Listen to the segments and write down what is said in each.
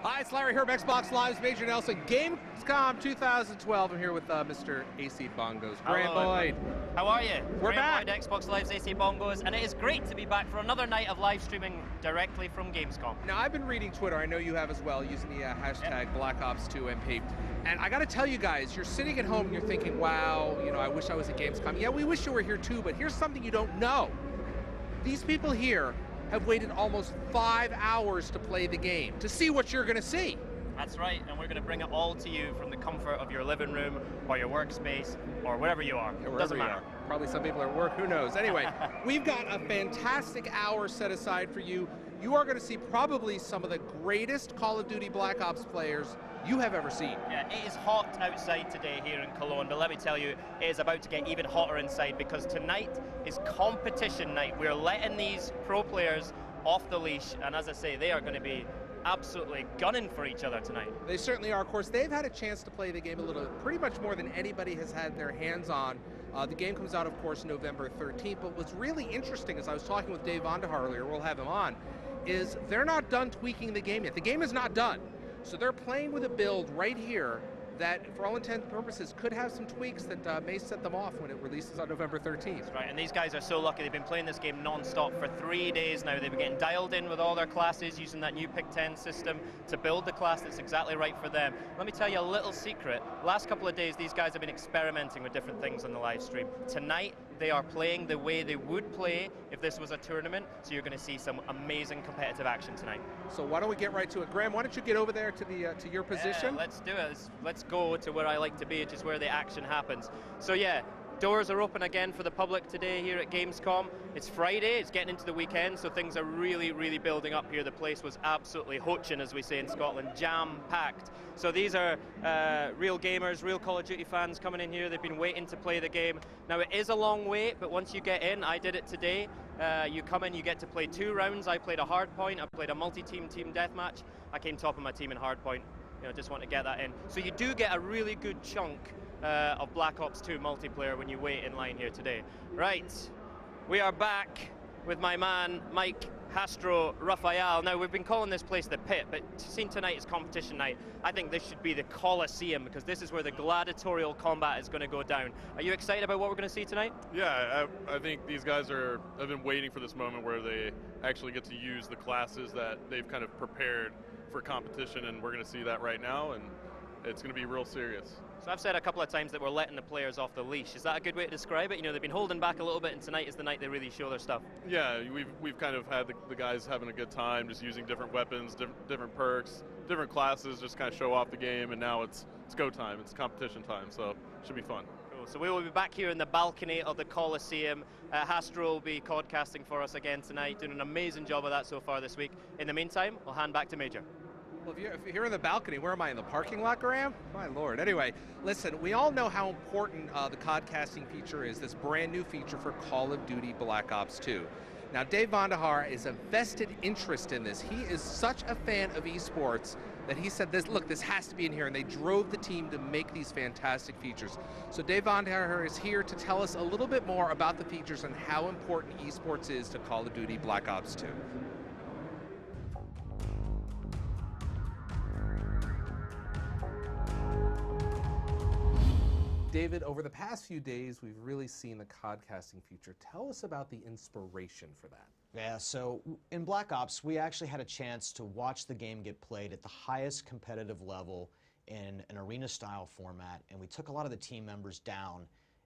Hi, it's Larry here, Xbox Live's Major Nelson, Gamescom 2012. I'm here with Mr. AC Bongos, Graham Boyd. How are you? We're back. Boyd, Xbox Live's AC Bongos, and it is great to be back for another night of live streaming directly from Gamescom. Now, I've been reading Twitter, I know you have as well, using the hashtag BlackOps2MP. And I gotta tell you guys, you're sitting at home and you're thinking, wow, you know, I wish I was at Gamescom. Yeah, we wish you were here too, but here's something you don't know. These people here have waited almost 5 hours to play the game, to see what you're gonna see. That's right, and we're going to bring it all to you from the comfort of your living room or your workspace or wherever you are. Yeah, doesn't matter. Probably some people are at work, who knows. Anyway, we've got a fantastic hour set aside for you. You are gonna see probably some of the greatest Call of Duty Black Ops players you have ever seen. Yeah, it is hot outside today here in Cologne, but let me tell you, it is about to get even hotter inside because tonight is competition night. We're letting these pro players off the leash, and as I say, they are going to be absolutely gunning for each other tonight. They certainly are. Of course, they've had a chance to play the game a little, pretty much more than anybody has had their hands on. The game comes out, of course, November 13th, but what's really interesting, as I was talking with David Vonderhaar earlier, we'll have him on, is they're not done tweaking the game yet. The game is not done. So they're playing with a build right here that, for all intents and purposes, could have some tweaks that may set them off when it releases on November 13th. That's right, and these guys are so lucky. They've been playing this game non-stop for 3 days now. They've been getting dialed in with all their classes, using that new Pick 10 system to build the class that's exactly right for them. Let me tell you a little secret. Last couple of days, these guys have been experimenting with different things on the live stream. Tonight, they are playing the way they would play if this was a tournament, so you're going to see some amazing competitive action tonight. So why don't we get right to it? Graham, why don't you get over there to your position? Yeah, let's do it. Let's go to where I like to be, which is where the action happens. So yeah, doors are open again for the public today here at Gamescom. It's Friday, it's getting into the weekend, so things are really, really building up here. The place was absolutely hoaching, as we say in Scotland, jam-packed. So these are real gamers, real Call of Duty fans coming in here. They've been waiting to play the game. Now, it is a long wait, but once you get in, I did it today. You come in, you get to play 2 rounds. I played a hardpoint, I played a multi-team team deathmatch. I came top of my team in hardpoint. You know, just want to get that in. So you do get a really good chunk of Black Ops 2 multiplayer when you wait in line here today. Right, we are back with my man, Mike Hastro Raphael. Now, we've been calling this place the Pit, but seeing tonight is competition night, I think this should be the Coliseum, because this is where the gladiatorial combat is going to go down. Are you excited about what we're going to see tonight? Yeah, I think these guys have been waiting for this moment where they actually get to use the classes that they've kind of prepared for competition, and we're going to see that right now, and it's going to be real serious. So I've said a couple of times that we're letting the players off the leash. Is that a good way to describe it? You know, they've been holding back a little bit, and tonight is the night they really show their stuff. Yeah, we've kind of had the guys having a good time, just using different weapons, different perks, different classes, just kind of show off the game, and now it's go time, it's competition time, so it should be fun. Cool. So we will be back here in the balcony of the Coliseum. Hastro will be codcasting for us again tonight, doing an amazing job of that so far this week. In the meantime, I'll hand back to Major. Well, if you're here in the balcony, where am I, in the parking lot, Graham? My lord. Anyway, listen, we all know how important the codcasting feature is, this brand new feature for Call of Duty Black Ops 2. Now, Dave Vonderhaar is a vested interest in this. He is such a fan of esports that he said, this has to be in here, and they drove the team to make these fantastic features. So Dave Vonderhaar is here to tell us a little bit more about the features and how important esports is to Call of Duty Black Ops 2. David, over the past few days, we've really seen the codcasting feature. Tell us about the inspiration for that. Yeah, so in Black Ops, we actually had a chance to watch the game get played at the highest competitive level in an arena-style format, and we took a lot of the team members down,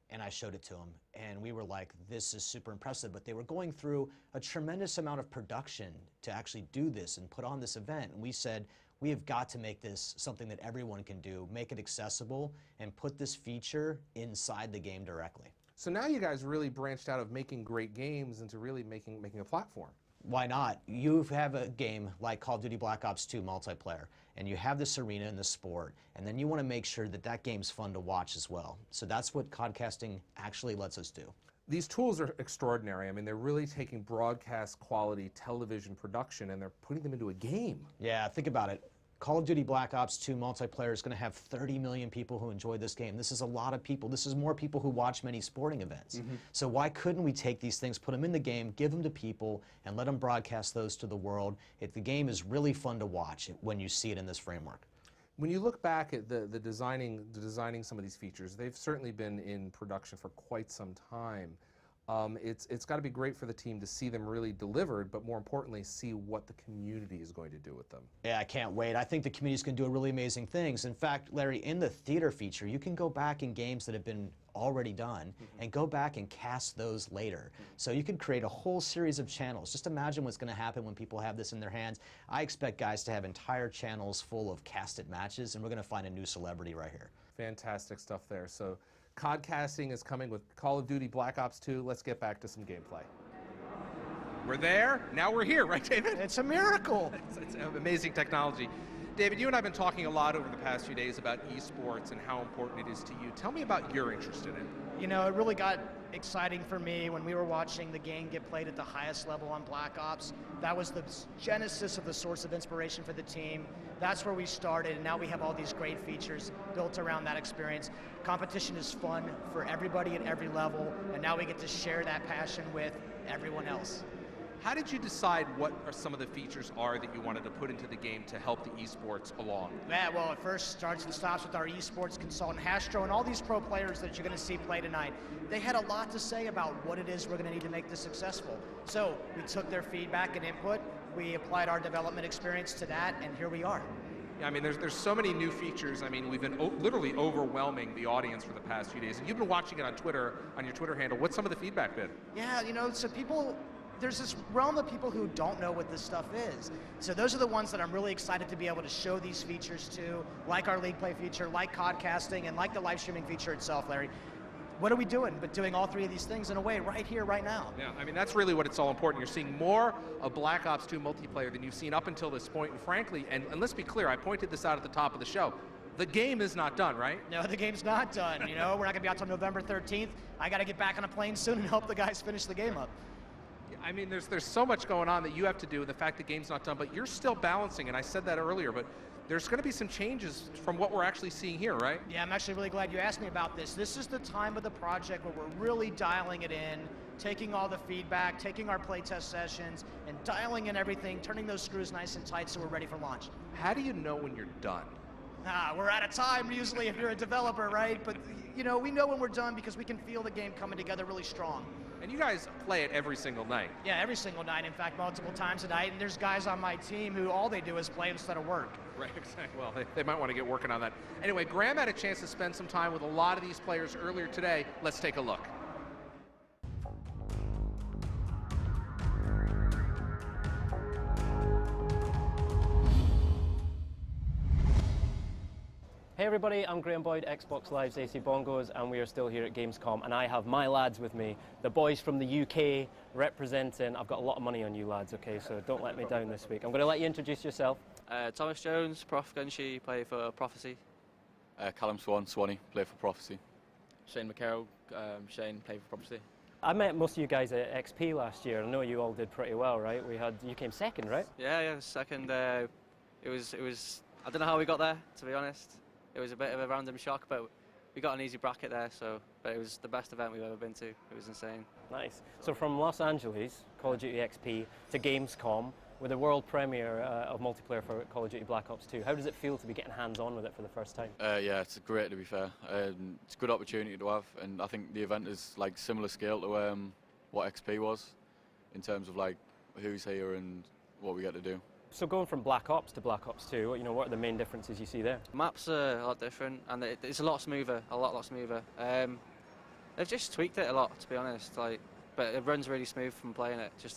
and I showed it to them, and we were like, this is super impressive, but they were going through a tremendous amount of production to actually do this and put on this event, and we said, we have got to make this something that everyone can do, make it accessible, and put this feature inside the game directly. So now you guys really branched out of making great games into really making a platform. Why not? You have a game like Call of Duty Black Ops 2 multiplayer, and you have this arena and this sport, and then you want to make sure that that game's fun to watch as well. So that's what codcasting actually lets us do. These tools are extraordinary. I mean, they're really taking broadcast quality television production and they're putting them into a game. Yeah, think about it. Call of Duty Black Ops 2 multiplayer is going to have 30 million people who enjoy this game. This is a lot of people. This is more people who watch many sporting events. So why couldn't we take these things, put them in the game, give them to people, and let them broadcast those to the world? The game is really fun to watch when you see it in this framework. When you look back at the designing some of these features, they've certainly been in production for quite some time. It's got to be great for the team to see them really delivered, but more importantly, see what the community is going to do with them. Yeah, I can't wait. I think the community's going to do really amazing things. In fact, Larry, in the theater feature, you can go back in games that have been already done and go back and cast those later. So you could create a whole series of channels. Just imagine what's going to happen when people have this in their hands. I expect guys to have entire channels full of casted matches, and we're going to find a new celebrity right here. Fantastic stuff there. So codcasting is coming with Call of Duty Black Ops 2. Let's get back to some gameplay. We're there, now we're here, right, David? It's a miracle. It's amazing technology. David, you and I have been talking a lot over the past few days about esports and how important it is to you. Tell me about your interest in it. You know, it really got exciting for me when we were watching the game get played at the highest level on Black Ops. That was the genesis of the source of inspiration for the team. That's where we started, and now we have all these great features built around that experience. Competition is fun for everybody at every level, and now we get to share that passion with everyone else. How did you decide what are some of the features are that you wanted to put into the game to help the esports along? Yeah, well, it first starts and stops with our esports consultant, Hastro, and all these pro players that you're going to see play tonight. They had a lot to say about what it is we're going to need to make this successful. So we took their feedback and input, we applied our development experience to that, and here we are. Yeah, I mean, there's so many new features. I mean, we've been literally overwhelming the audience for the past few days, and you've been watching it on Twitter, on your Twitter handle. What's some of the feedback been? Yeah, you know, so there's this realm of people who don't know what this stuff is. So those are the ones that I'm really excited to be able to show these features to, like our League Play feature, like codcasting, and like the live streaming feature itself, Larry. What are we doing but doing all three of these things in a way right here, right now? Yeah, I mean, that's really what it's all important. You're seeing more of Black Ops 2 multiplayer than you've seen up until this point, and frankly, and let's be clear, I pointed this out at the top of the show, the game is not done, right? No, the game's not done. You know, we're not gonna be out till November 13th. I gotta get back on a plane soon and help the guys finish the game up. I mean, there's so much going on that you have to do, and the fact the game's not done, but you're still balancing, and I said that earlier, but there's going to be some changes from what we're actually seeing here, right? Yeah, I'm actually really glad you asked me about this. This is the time of the project where we're really dialing it in, taking all the feedback, taking our playtest sessions, and dialing in everything, turning those screws nice and tight so we're ready for launch. How do you know when you're done? We're out of time usually if you're a developer, right? But you know, we know when we're done because we can feel the game coming together really strong. And you guys play it every single night. Yeah, every single night, in fact, multiple times a night, and there's guys on my team who all they do is play instead of work. Right, exactly. Well, they might want to get working on that. Anyway, Graham had a chance to spend some time with a lot of these players earlier today. Let's take a look. Hey everybody, I'm Graham Boyd, Xbox Live's AC Bongos, and we are still here at Gamescom, and I have my lads with me, the boys from the UK representing. I've got a lot of money on you lads, okay, so don't let me down this week. I'm going to let you introduce yourself. Thomas Jones, Prof Gunshi, play for Prophecy. Callum Swanee, play for Prophecy. Shane McCarroll, Shane, play for Prophecy. I met most of you guys at XP last year. I know you all did pretty well, right? You came second, right? Yeah, second. It was. I don't know how we got there, to be honest. It was a bit of a random shock, but we got an easy bracket there. But it was the best event we've ever been to. It was insane. Nice. So from Los Angeles, Call of Duty XP, to Gamescom, with a world premiere of multiplayer for Call of Duty Black Ops 2, how does it feel to be getting hands-on with it for the first time? Yeah, it's great, to be fair. It's a good opportunity to have, and I think the event is like similar scale to what XP was, in terms of like who's here and what we get to do. So going from Black Ops to Black Ops 2, what are the main differences you see there? Maps are a lot different, and it's a lot smoother, a lot smoother. They've just tweaked it a lot, to be honest. But it runs really smooth from playing it. It's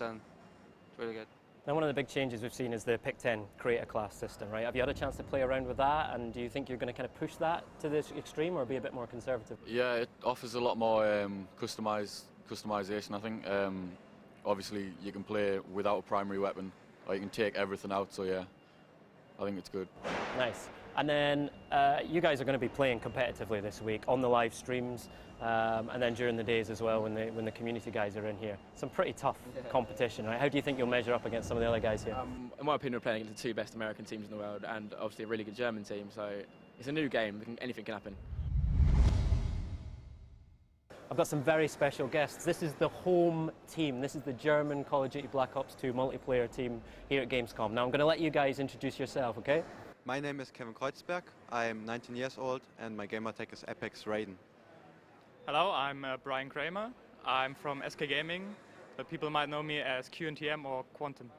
really good. Now, one of the big changes we've seen is the Pick 10 creator class system, right? Have you had a chance to play around with that, and do you think you're going to kind of push that to this extreme, or be a bit more conservative? Yeah, it offers a lot more customization. I think obviously you can play without a primary weapon, or you can take everything out. So yeah, I think it's good. Nice. And then you guys are going to be playing competitively this week on the live streams, and then during the days as well when the community guys are in here. Some pretty tough competition, right? How do you think you'll measure up against some of the other guys here? In my opinion, we're playing against the two best American teams in the world, and obviously a really good German team. So it's a new game; anything can happen. I've got some very special guests. This is the home team. This is the German Call of Duty Black Ops 2 multiplayer team here at Gamescom. Now I'm going to let you guys introduce yourself, okay? My name is Kevin Kreuzberg. I'm 19 years old and my gamertag is Apex Raiden. Hello, I'm Brian Kramer. I'm from SK Gaming, but people might know me as QNTM or Quantum.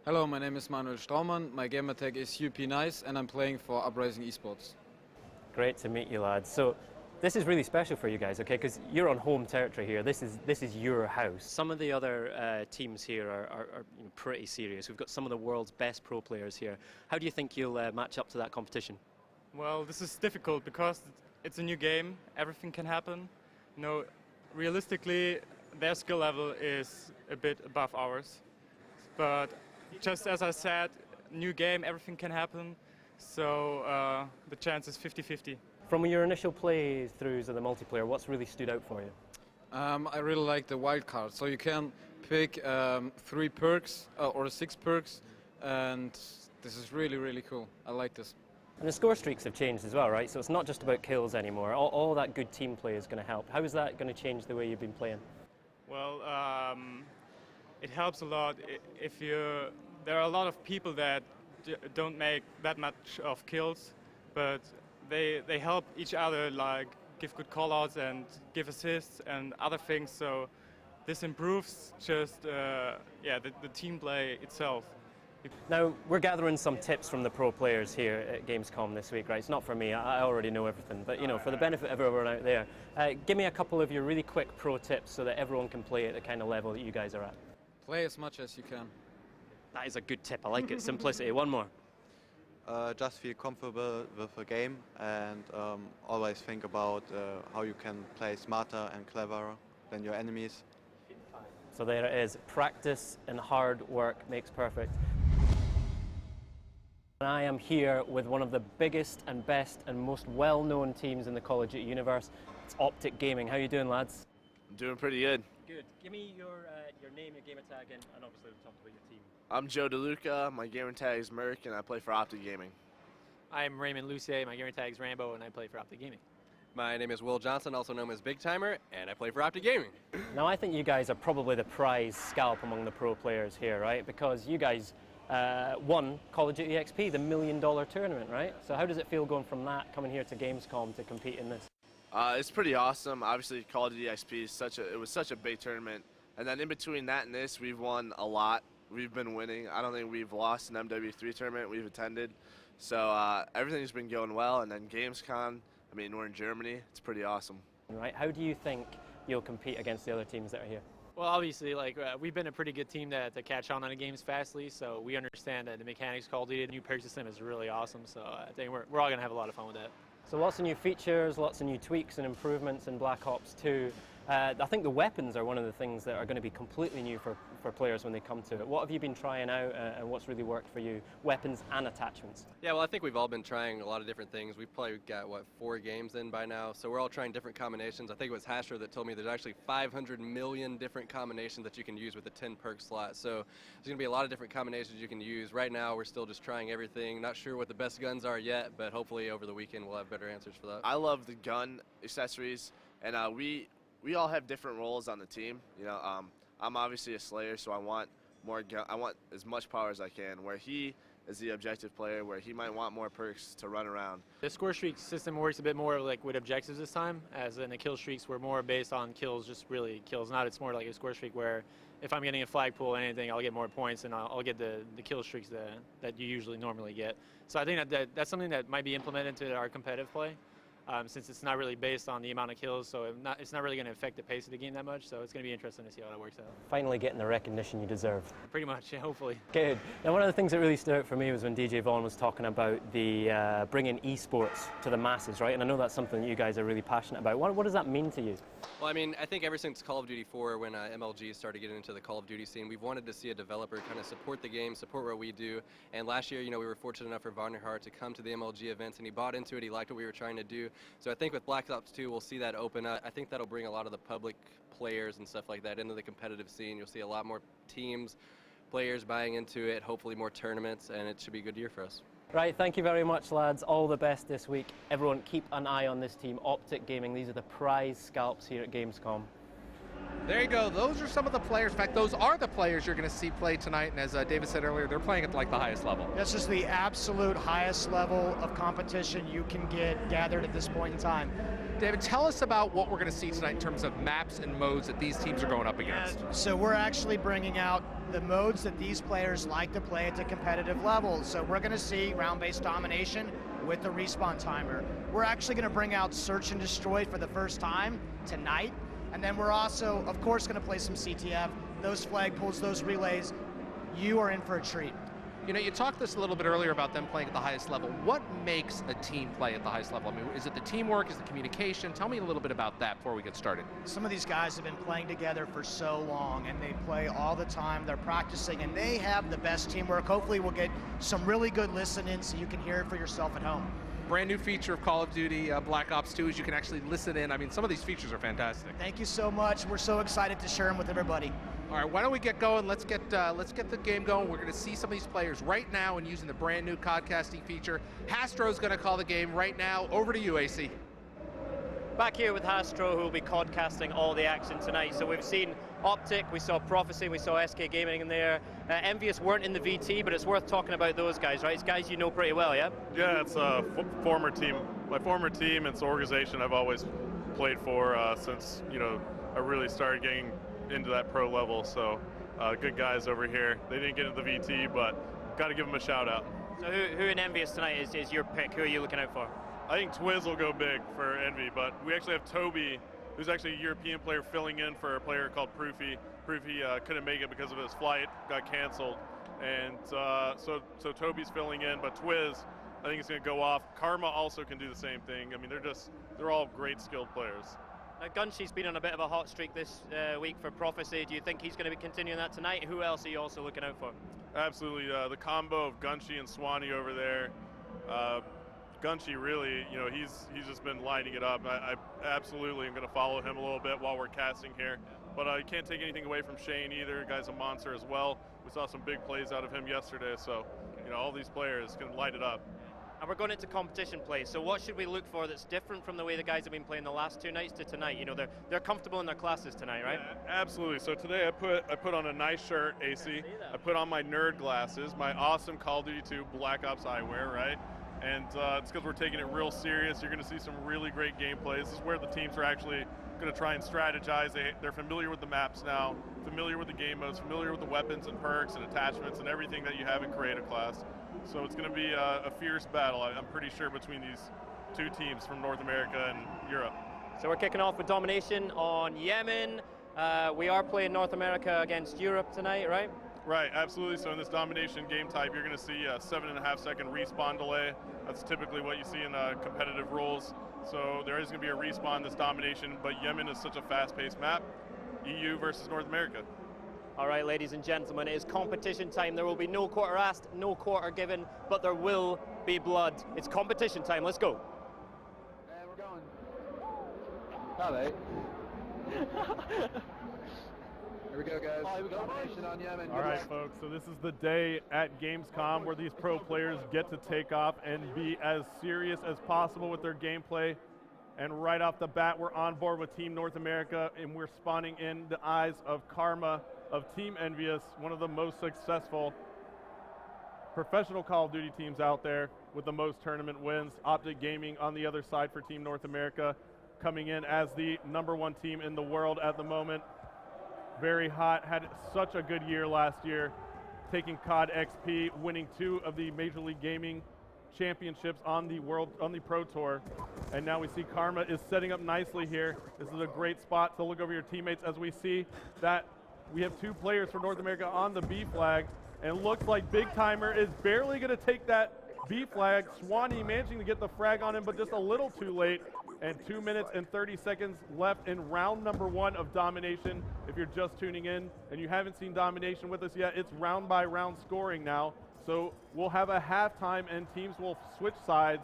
Hello, my name is Manuel Straumann. My gamertag is UP-Nice and I'm playing for Uprising Esports. Great to meet you, lads. So this is really special for you guys, okay? Because you're on home territory here. This is your house. Some of the other teams here are pretty serious. We've got some of the world's best pro players here. How do you think you'll match up to that competition? Well, this is difficult because it's a new game. Everything can happen. Realistically, their skill level is a bit above ours. But just as I said, new game, everything can happen. So the chance is 50-50. From your initial playthroughs of the multiplayer, what's really stood out for you? I really like the wild card. So you can pick 3 perks or 6 perks, and this is really, really cool. I like this. And the score streaks have changed as well, right? So it's not just about kills anymore. All that good team play is going to help. How is that going to change the way you've been playing? Well, it helps a lot if there are a lot of people that don't make that much of kills, but they help each other, like give good callouts and give assists and other things. So this improves just the team play itself. Now we're gathering some tips from the pro players here at Gamescom this week, right? It's not for me. I already know everything, but for the benefit of everyone out there, give me a couple of your really quick pro tips so that everyone can play at the kind of level that you guys are at. Play as much as you can. That is a good tip. I like it. Simplicity. One more. Just feel comfortable with the game and always think about how you can play smarter and cleverer than your enemies. So there it is. Practice and hard work makes perfect. And I am here with one of the biggest and best and most well-known teams in the Call of Duty universe. It's Optic Gaming. How are you doing, lads? I'm doing pretty good. Good. Give me your name, your gamer tag, and obviously we'll talk about your team. I'm Joe DeLuca, my gamer tag is Merc, and I play for Optic Gaming. I'm Raymond Lucier, my gamer tag is Rambo, and I play for Optic Gaming. My name is Will Johnson, also known as Big Timer, and I play for Optic Gaming. Now I think you guys are probably the prize scalp among the pro players here, right? Because you guys won Call of Duty XP, the $1 million tournament, right? So how does it feel going from that, coming here to Gamescom to compete in this? It's pretty awesome. Obviously, Call of Duty XP is such a big tournament, and then in between that and this, we've won a lot. We've been winning. I don't think we've lost an MW3 tournament we've attended. So everything's been going well, and then Gamescom, I mean, we're in Germany. It's pretty awesome. Right. How do you think you'll compete against the other teams that are here? Well, obviously, we've been a pretty good team to catch on the games fastly, so we understand that the mechanics Call of Duty, the new perk system is really awesome, so I think we're all going to have a lot of fun with that. So lots of new features, lots of new tweaks and improvements in Black Ops 2. I think the weapons are one of the things that are going to be completely new for players when they come to it. What have you been trying out and what's really worked for you? Weapons and attachments. Yeah, well, I think we've all been trying a lot of different things. We've probably got, 4 games in by now, so we're all trying different combinations. I think it was Hastro that told me there's actually 500 million different combinations that you can use with a 10 perk slot. So there's going to be a lot of different combinations you can use. Right now, we're still just trying everything. Not sure what the best guns are yet, but hopefully over the weekend we'll have better answers for that. I love the gun accessories, and we all have different roles on the team. I'm obviously a Slayer, so I want I want as much power as I can. Where he is the objective player, where he might want more perks to run around. The score streak system works a bit more like with objectives this time, as in the kill streaks were more based on kills, just really kills. Now it's more like a score streak where if I'm getting a flagpole or anything, I'll get more points and I'll get the kill streaks that you usually normally get. So I think that's something that might be implemented into our competitive play. since it's not really based on the amount of kills, so it's not really going to affect the pace of the game that much, so it's going to be interesting to see how that works out. Finally getting the recognition you deserve. Pretty much, yeah, hopefully. Good. Now, one of the things that really stood out for me was when DJ Vaughn was talking about the bringing esports to the masses, right? And I know that's something that you guys are really passionate about. What does that mean to you? Well, I mean, I think ever since Call of Duty 4, when MLG started getting into the Call of Duty scene, we've wanted to see a developer kind of support the game, support what we do. And last year, you know, we were fortunate enough for Vonderhaar to come to the MLG events, and he bought into it. He liked what we were trying to do. So I think with Black Ops 2, we'll see that open up. I think that'll bring a lot of the public players and stuff like that into the competitive scene. You'll see a lot more teams, players buying into it, hopefully more tournaments, and it should be a good year for us. Right, thank you very much, lads. All the best this week. Everyone keep an eye on this team, Optic Gaming. These are the prize scalps here at Gamescom. There you go. Those are some of the players. In fact, those are the players you're going to see play tonight. And as David said earlier, they're playing at like the highest level. This is the absolute highest level of competition you can get gathered at this point in time. David, tell us about what we're going to see tonight in terms of maps and modes that these teams are going up against. So we're actually bringing out the modes that these players like to play at the competitive level. So we're going to see round-based domination with the respawn timer. We're actually going to bring out Search and Destroy for the first time tonight. And then we're also, of course, going to play some CTF. Those flag pulls, those relays, you are in for a treat. You know, you talked this a little bit earlier about them playing at the highest level. What makes a team play at the highest level? I mean, is it the teamwork? Is it the communication? Tell me a little bit about that before we get started. Some of these guys have been playing together for so long, and they play all the time. They're practicing, and they have the best teamwork. Hopefully we'll get some really good listening so you can hear it for yourself at home. Brand new feature of Call of Duty Black Ops 2 is you can actually listen in. I mean, some of these features are fantastic. Thank you so much. We're so excited to share them with everybody. All right, why don't we get going? Let's get the game going. We're going to see some of these players right now and using the brand new codcasting feature. Hastro's going to call the game right now. Over to you, AC. Back here with Hastro, who will be codcasting all the action tonight. So we've seen Optic, we saw Prophecy, we saw SK Gaming in there. Envious weren't in the VT, but it's worth talking about those guys, right? It's guys you know pretty well, yeah? Yeah, it's a former team. My former team, it's an organization I've always played for since, you know, I really started getting into that pro level. So good guys over here. They didn't get into the VT, but got to give them a shout out. So who in Envious tonight is your pick? Who are you looking out for? I think Twiz will go big for Envy, but we actually have Toby, who's actually a European player filling in for a player called Proofy. Proofy couldn't make it because of his flight, got canceled. And so Toby's filling in, but Twiz, I think it's going to go off. Karma also can do the same thing. I mean, they're all great skilled players. Now, Gunshy's been on a bit of a hot streak this week for Prophecy. Do you think he's going to be continuing that tonight? Who else are you also looking out for? Absolutely. The combo of Gunshy and Swanee over there. Gunshy really, you know, he's just been lighting it up. I absolutely am going to follow him a little bit while we're casting here. But you can't take anything away from Shane either. The guy's a monster as well. We saw some big plays out of him yesterday. So, you know, all these players can light it up. And we're going into competition play. So what should we look for that's different from the way the guys have been playing the last two nights to tonight? You know, they're comfortable in their classes tonight, right? Yeah, absolutely. So today I put on a nice shirt, AC. I put on my nerd glasses, my awesome Call of Duty 2 Black Ops eyewear, right? And it's because we're taking it real serious. You're going to see some really great gameplay. This is where the teams are actually going to try and strategize. They're familiar with the maps now, familiar with the game modes, familiar with the weapons and perks and attachments and everything that you have in Creative Class. So it's going to be a fierce battle, I'm pretty sure, between these two teams from North America and Europe. So we're kicking off with Domination on Yemen. We are playing North America against Europe tonight, right? Right, absolutely. So in this Domination game type, you're going to see a 7.5-second respawn delay. That's typically what you see in competitive rules. So there is going to be a respawn in this Domination, but Yemen is such a fast-paced map. EU versus North America. All right, ladies and gentlemen, it is competition time. There will be no quarter asked, no quarter given, but there will be blood. It's competition time. Let's go. And we're going. Hello. Here we go, guys. Oh, here we go. Domination on Yemen. All right, folks, so this is the day at Gamescom where these pro players get to take off and be as serious as possible with their gameplay. And right off the bat, we're on board with Team North America, and we're spawning in the eyes of Karma of Team Envious, one of the most successful professional Call of Duty teams out there with the most tournament wins. Optic Gaming on the other side for Team North America, coming in as the #1 team in the world at the moment. Very hot, had such a good year last year, taking COD XP, winning 2 of the Major League Gaming championships on the Pro Tour. And now we see Karma is setting up nicely here. This is a great spot to look over your teammates as we see that we have 2 players for North America on the B flag. And it looks like Big Timer is barely going to take that B flag. Swanee managing to get the frag on him, but just a little too late. And 2 minutes and 30 seconds left in round number 1 of Domination. If you're just tuning in and you haven't seen Domination with us yet, it's round by round scoring now. So we'll have a halftime and teams will switch sides.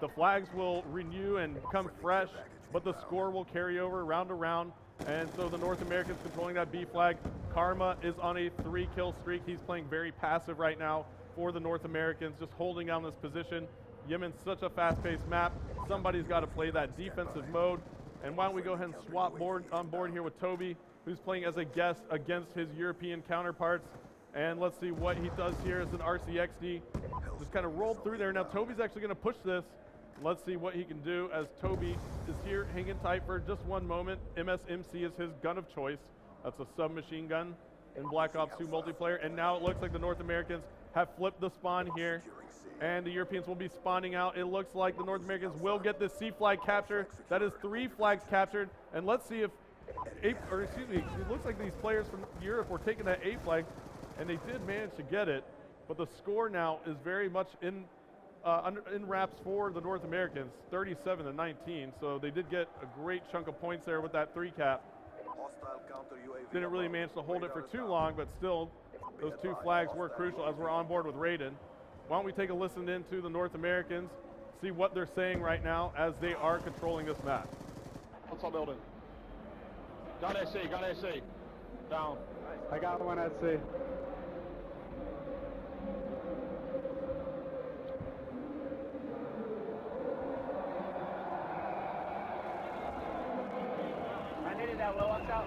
The flags will renew and come fresh, but the score will carry over round to round. And so the North Americans controlling that B flag. Karma is on a 3-kill streak. He's playing very passive right now for the North Americans, just holding down this position. Yemen's such a fast-paced map. Somebody's got to play that defensive mode. And why don't we go ahead and swap on board here with Toby, who's playing as a guest against his European counterparts. And let's see what he does here as an RCXD. Just kind of rolled through there. Now Toby's actually going to push this. Let's see what he can do as Toby is here hanging tight for just one moment. MSMC is his gun of choice. That's a submachine gun in Black Ops 2 multiplayer. And now it looks like the North Americans have flipped the spawn here. And the Europeans will be spawning out. It looks like the North Americans will get this C flag capture. That is 3 flags captured. And let's see if, it looks like these players from Europe were taking that A flag, and they did manage to get it. But the score now is very much in wraps for the North Americans, 37-19. So they did get a great chunk of points there with that 3 cap. Didn't really manage to hold it for too long, but still, those 2 flags were crucial as we're on board with Raiden. Why don't we take a listen into the North Americans, see what they're saying right now as they are controlling this map. What's up, building? Got SC, got SC. Down. I got one at C. I needed that low, watch out.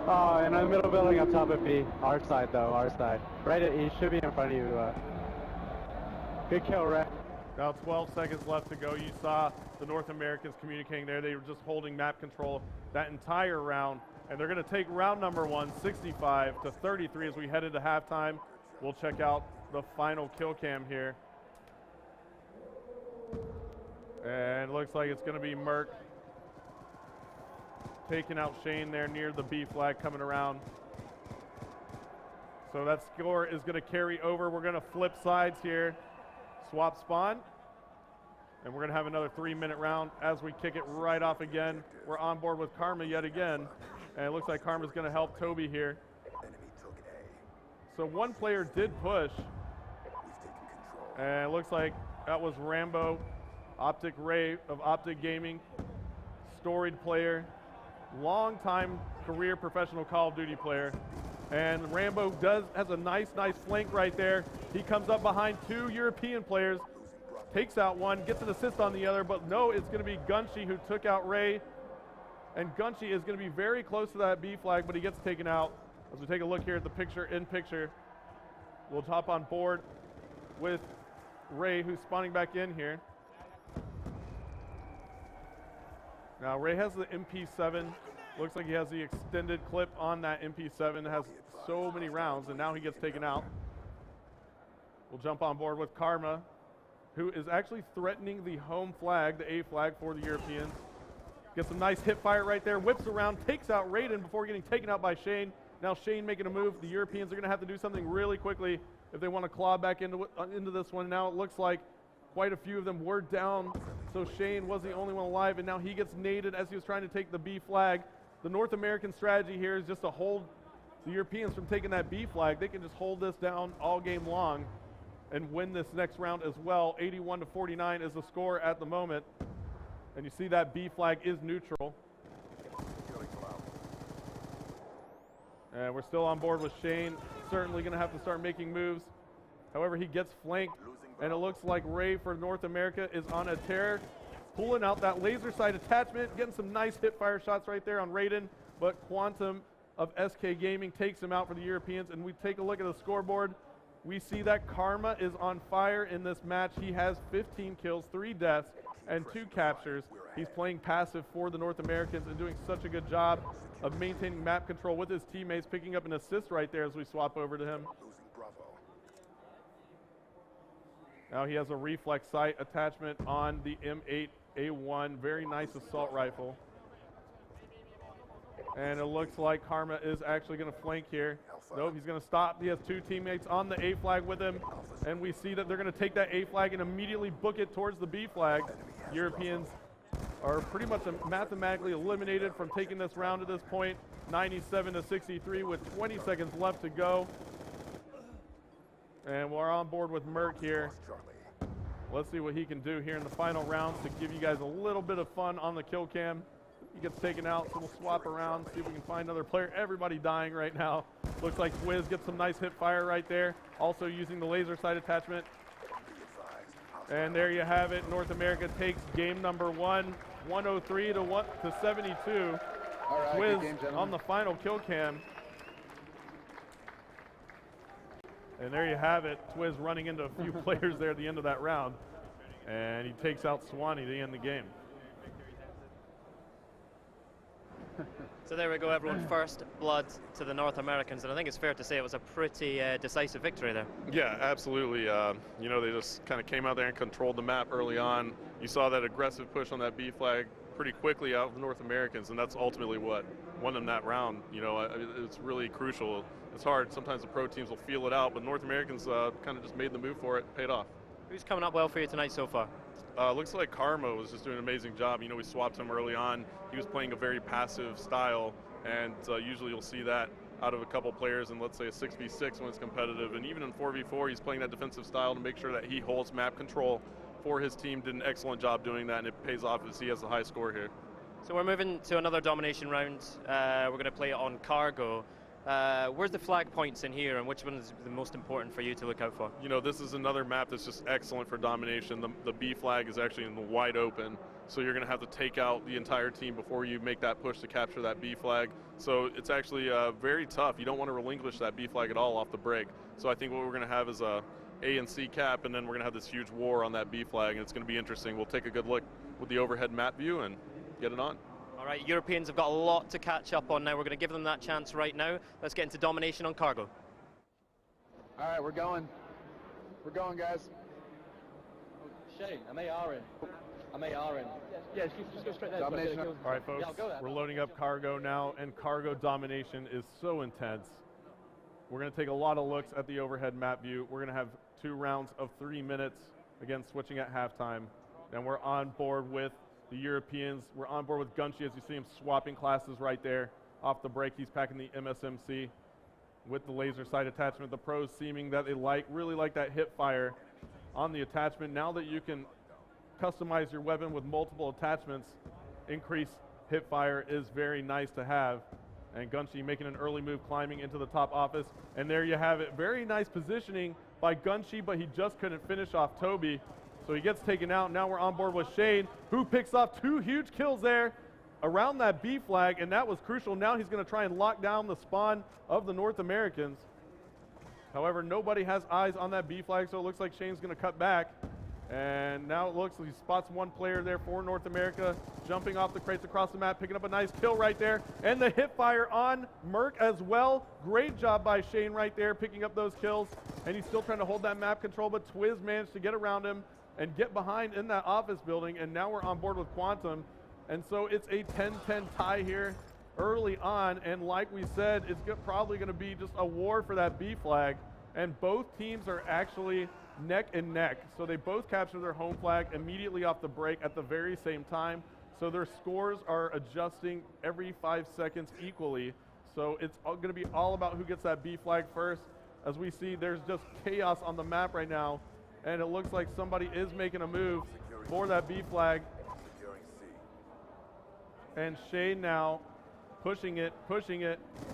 Oh, in the middle building on top of B. Our side though, our side. Right at E, should be in front of you. Good kill, Ray. Now 12 seconds left to go. You saw the North Americans communicating there. They were just holding map control that entire round. And they're going to take round number 1, 65-33 as we head into halftime. We'll check out the final kill cam here. And it looks like it's going to be Merc taking out Shane there near the B flag coming around. So that score is going to carry over. We're going to flip sides here. Swap spawn. And we're going to have another 3-minute round as we kick it right off again. We're on board with Karma yet again. And it looks like Karma's going to help Toby here. So one player did push. And it looks like that was Rambo, Optic Ray of Optic Gaming. Storied player. Long-time career professional Call of Duty player. And Rambo has a nice flank right there. He comes up behind 2 European players, takes out one, gets an assist on the other, but no, it's going to be Gunshi who took out Ray. And Gunshi is going to be very close to that B flag, but he gets taken out. As we take a look here at the picture, we'll hop on board with Ray, who's spawning back in here. Now Ray has the MP7. Looks like he has the extended clip on that MP7. It has so many rounds, and now he gets taken out. We'll jump on board with Karma, who is actually threatening the home flag, the A flag for the Europeans. Gets some nice hip fire right there, whips around, takes out Raiden before getting taken out by Shane. Now Shane making a move. The Europeans are going to have to do something really quickly if they want to claw back into this one. Now it looks like quite a few of them were down, so Shane was the only one alive, and now he gets naded as he was trying to take the B flag. The North American strategy here is just to hold the Europeans from taking that B flag. They can just hold this down all game long and win this next round as well. 81-49 is the score at the moment. And you see that B flag is neutral. And we're still on board with Shane. Certainly going to have to start making moves. However, he gets flanked. And it looks like Ray for North America is on a tear, pulling out that laser sight attachment, getting some nice hip fire shots right there on Raiden. But Quantum of SK Gaming takes him out for the Europeans. And we take a look at the scoreboard. We see that Karma is on fire in this match. He has 15 kills, 3 deaths, and 2 captures. He's playing passive for the North Americans and doing such a good job of maintaining map control with his teammates, picking up an assist right there as we swap over to him. Now he has a reflex sight attachment on the M8A1. Very nice assault rifle. And it looks like Karma is actually going to flank here. Nope, he's going to stop. He has 2 teammates on the A flag with him. And we see that they're going to take that A flag and immediately book it towards the B flag. Europeans are pretty much mathematically eliminated from taking this round at this point. 97-63 with 20 seconds left to go. And we're on board with Merc here. Let's see what he can do here in the final rounds to give you guys a little bit of fun on the kill cam. He gets taken out, so we'll swap around, see if we can find another player. Everybody dying right now. Looks like Twiz gets some nice hip fire right there. Also using the laser sight attachment. And there you have it. North America takes game number 1, 103 to 72. All right, Twiz good game, gentlemen. on the final kill cam. And there you have it. Twiz running into a few players there at the end of that round. And he takes out Swanee to end the game. So there we go, everyone. First blood to the North Americans, and I think it's fair to say it was a pretty decisive victory there. Yeah, absolutely. You know, they just kind of came out there and controlled the map early on. You saw that aggressive push on that B flag pretty quickly out of the North Americans, and that's ultimately what won them that round. You know, it's really crucial. It's hard. Sometimes the pro teams will feel it out, but North Americans kind of just made the move for it, paid off. Who's coming up well for you tonight so far? Looks like Karma was just doing an amazing job. You know, we swapped him early on. He was playing a very passive style, and usually you'll see that out of a couple players in, let's say, a 6v6 when it's competitive. And even in 4v4, he's playing that defensive style to make sure that he holds map control for his team. Did an excellent job doing that, and it pays off as he has the high score here. So we're moving to another domination round. We're going to play it on Cargo. Where's the flag points in here, and which one is the most important for you to look out for? You know, this is another map that's just excellent for domination. The B flag is actually in the wide open, so you're going to have to take out the entire team before you make that push to capture that B flag. So it's actually very tough. You don't want to relinquish that B flag at all off the break. So I think what we're going to have is a A and C cap, and then we're going to have this huge war on that B flag, and it's going to be interesting. We'll take a good look with the overhead map view and get it on. All right, Europeans have got a lot to catch up on now. We're going to give them that chance right now. Let's get into domination on Cargo. All right, we're going. We're going, guys. Shane, I'm AR in. I'm AR in. Yeah, just go straight there. Domination. All right, folks, we're loading up Cargo now, and Cargo domination is so intense. We're going to take a lot of looks at the overhead map view. We're going to have 2 rounds of 3 minutes, again, switching at halftime. And we're on board with the Europeans. We're on board with Gunshi as you see him swapping classes right there. Off the break, he's packing the MSMC with the laser sight attachment. The pros seeming that they really like that hip fire on the attachment. Now that you can customize your weapon with multiple attachments, increased hip fire is very nice to have. And Gunshi making an early move, climbing into the top office. And there you have it. Very nice positioning by Gunshi, but he just couldn't finish off Toby. So he gets taken out. Now we're on board with Shane, who picks off 2 huge kills there around that B flag, and that was crucial. Now he's going to try and lock down the spawn of the North Americans. However, nobody has eyes on that B flag, so it looks like Shane's going to cut back. And now it looks like he spots 1 player there for North America, jumping off the crates across the map, picking up a nice kill right there. And the hip fire on Merc as well. Great job by Shane right there, picking up those kills. And he's still trying to hold that map control, but Twiz managed to get around him and get behind in that office building, and now we're on board with Quantum. And so it's a 10-10 tie here early on, and like we said, it's probably going to be just a war for that B flag, and both teams are actually neck and neck. So they both capture their home flag immediately off the break at the very same time, so their scores are adjusting every 5 seconds equally. So it's going to be all about who gets that B flag first. As we see, there's just chaos on the map right now, and it looks like somebody is making a move for that B flag. And Shane now pushing it,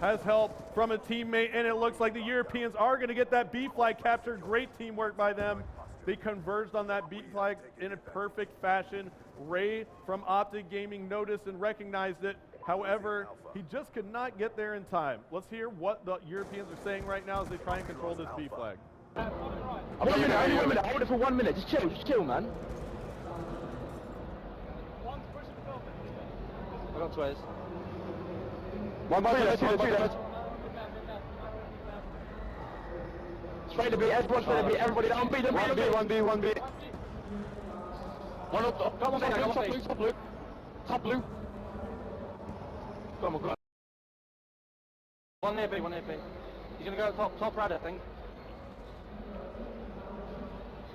has help from a teammate, and it looks like the Europeans are going to get that B flag captured. Great teamwork by them. They converged on that B flag in a perfect fashion. Ray from Optic Gaming noticed and recognized it. However, he just could not get there in time. Let's hear what the Europeans are saying right now as they try and control this B flag. 1 minute, only 1 minute. Hold it for 1 minute. Just chill, man. I got Twez. One by two. Straight to beat, everyone's going to beat everybody down. Beat them, 1B. One up, come on, top blue. Top blue. Come on. One near B. He's going to go top right, I think.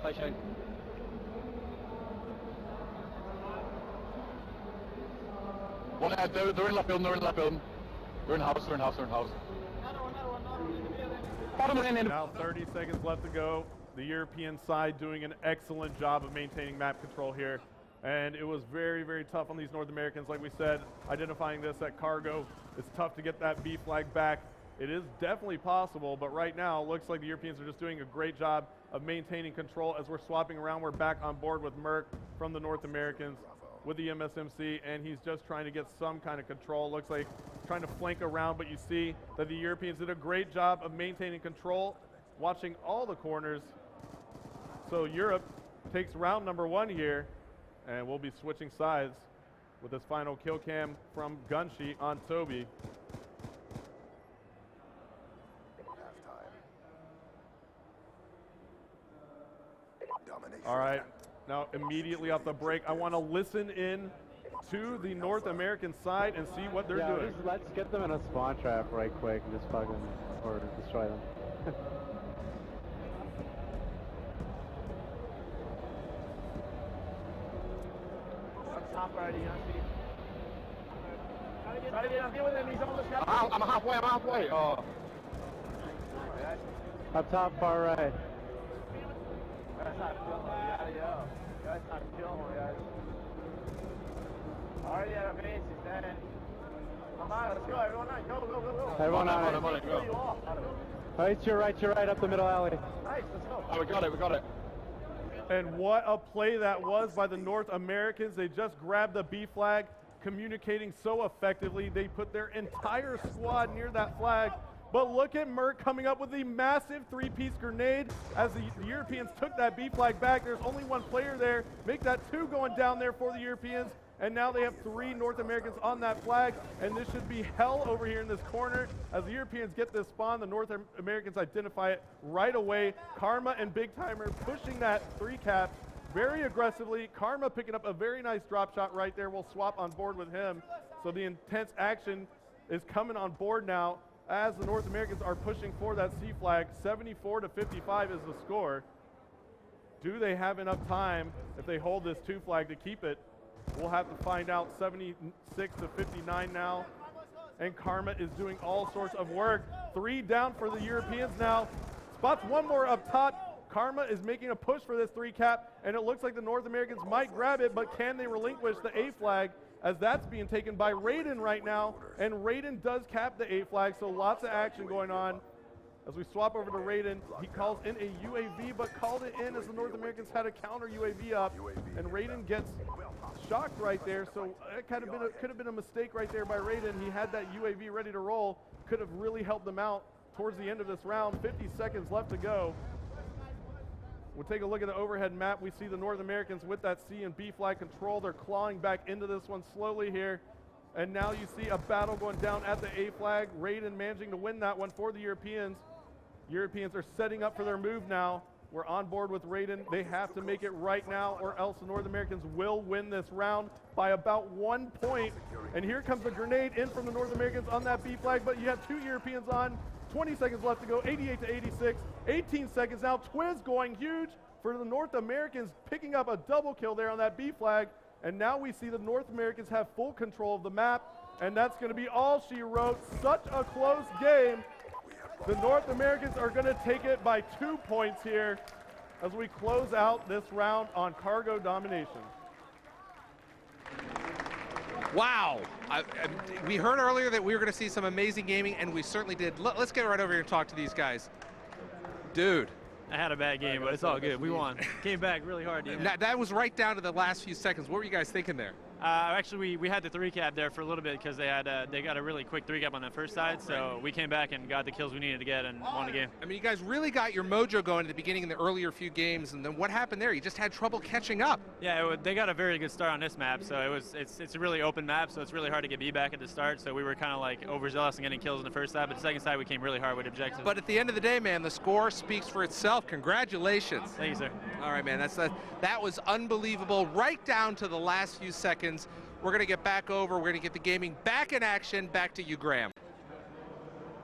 Play Shane. One head, they're in left building, They're in house. Now 30 seconds left to go. The European side doing an excellent job of maintaining map control here. And it was very, very tough on these North Americans. Like we said, identifying this at cargo, it's tough to get that B flag back. It is definitely possible, but right now it looks like the Europeans are just doing a great job of maintaining control. As we're swapping around, we're back on board with Merck from the North Americans with the MSMC, and he's just trying to get some kind of control. Looks like trying to flank around, but you see that the Europeans did a great job of maintaining control, watching all the corners. So Europe takes round number 1 here, and we'll be switching sides with this final kill cam from Gunsheet on Toby. All right, now immediately off the break, I want to listen in to the North American side and see what they're doing. Let's get them in a spawn trap right quick and just fucking, or destroy them. I'm halfway. Oh. Up top, far right. That's not killing me, guys. Already at a base, he's dead. Come on, let's go, everyone on, go. Everyone on, go. Oh, it's your right, up the middle alley. Nice, let's go. Oh, we got it. And what a play that was by the North Americans. They just grabbed the B flag, communicating so effectively. They put their entire squad near that flag. But look at Merck coming up with the massive 3-piece grenade as the Europeans took that B flag back. There's only one player there. Make that 2 going down there for the Europeans. And now they have 3 North Americans on that flag. And this should be hell over here in this corner. As the Europeans get this spawn, the North Americans identify it right away. Karma and Big Timer pushing that 3 cap very aggressively. Karma picking up a very nice drop shot right there. We'll swap on board with him. So the intense action is coming on board now, as the North Americans are pushing for that C flag. 74-55 is the score. Do they have enough time if they hold this 2 flag to keep it? We'll have to find out. 76-59 now. And Karma is doing all sorts of work. 3 down for the Europeans now. Spots 1 more up top. Karma is making a push for this 3 cap, and it looks like the North Americans might grab it, but can they relinquish the A flag, as that's being taken by Raiden right now, and Raiden does cap the A flag, so lots of action going on. As we swap over to Raiden, he calls in a UAV, but called it in as the North Americans had a counter UAV up, and Raiden gets shocked right there, so it could have been a mistake right there by Raiden. He had that UAV ready to roll, could have really helped them out towards the end of this round. 50 seconds left to go. We'll take a look at the overhead map. We see the North Americans with that C and B flag control. They're clawing back into this one slowly here. And now you see a battle going down at the A flag. Raiden managing to win that one for the Europeans. Europeans are setting up for their move now. We're on board with Raiden. They have to make it right now, or else the North Americans will win this round by about 1 point. And here comes the grenade in from the North Americans on that B flag, but you have 2 Europeans on. 20 seconds left to go, 88-86, 18 seconds now. Twiz going huge for the North Americans, picking up a double kill there on that B flag. And now we see the North Americans have full control of the map, and that's going to be all she wrote. Such a close game. The North Americans are going to take it by 2 points here as we close out this round on Cargo Domination. Wow. We heard earlier that we were going to see some amazing gaming, and we certainly did. Let's get right over here and talk to these guys. Dude. I had a bad game, but it's all good. We won. Came back really hard. That was right down to the last few seconds. What were you guys thinking there? Actually, we had the 3-cap there for a little bit because they got a really quick 3-cap on that first side, so we came back and got the kills we needed to get and won the game. I mean, you guys really got your mojo going at the beginning in the earlier few games, and then what happened there? You just had trouble catching up. Yeah, they got a very good start on this map, so it's a really open map, so it's really hard to get B back at the start, so we were kind of like overzealous and getting kills on the first side, but the second side we came really hard with objectives. But at the end of the day, man, the score speaks for itself. Congratulations. Thank you, sir. All right, man, that was unbelievable, right down to the last few seconds. We're going to get back over. We're going to get the gaming back in action. Back to you, Graham.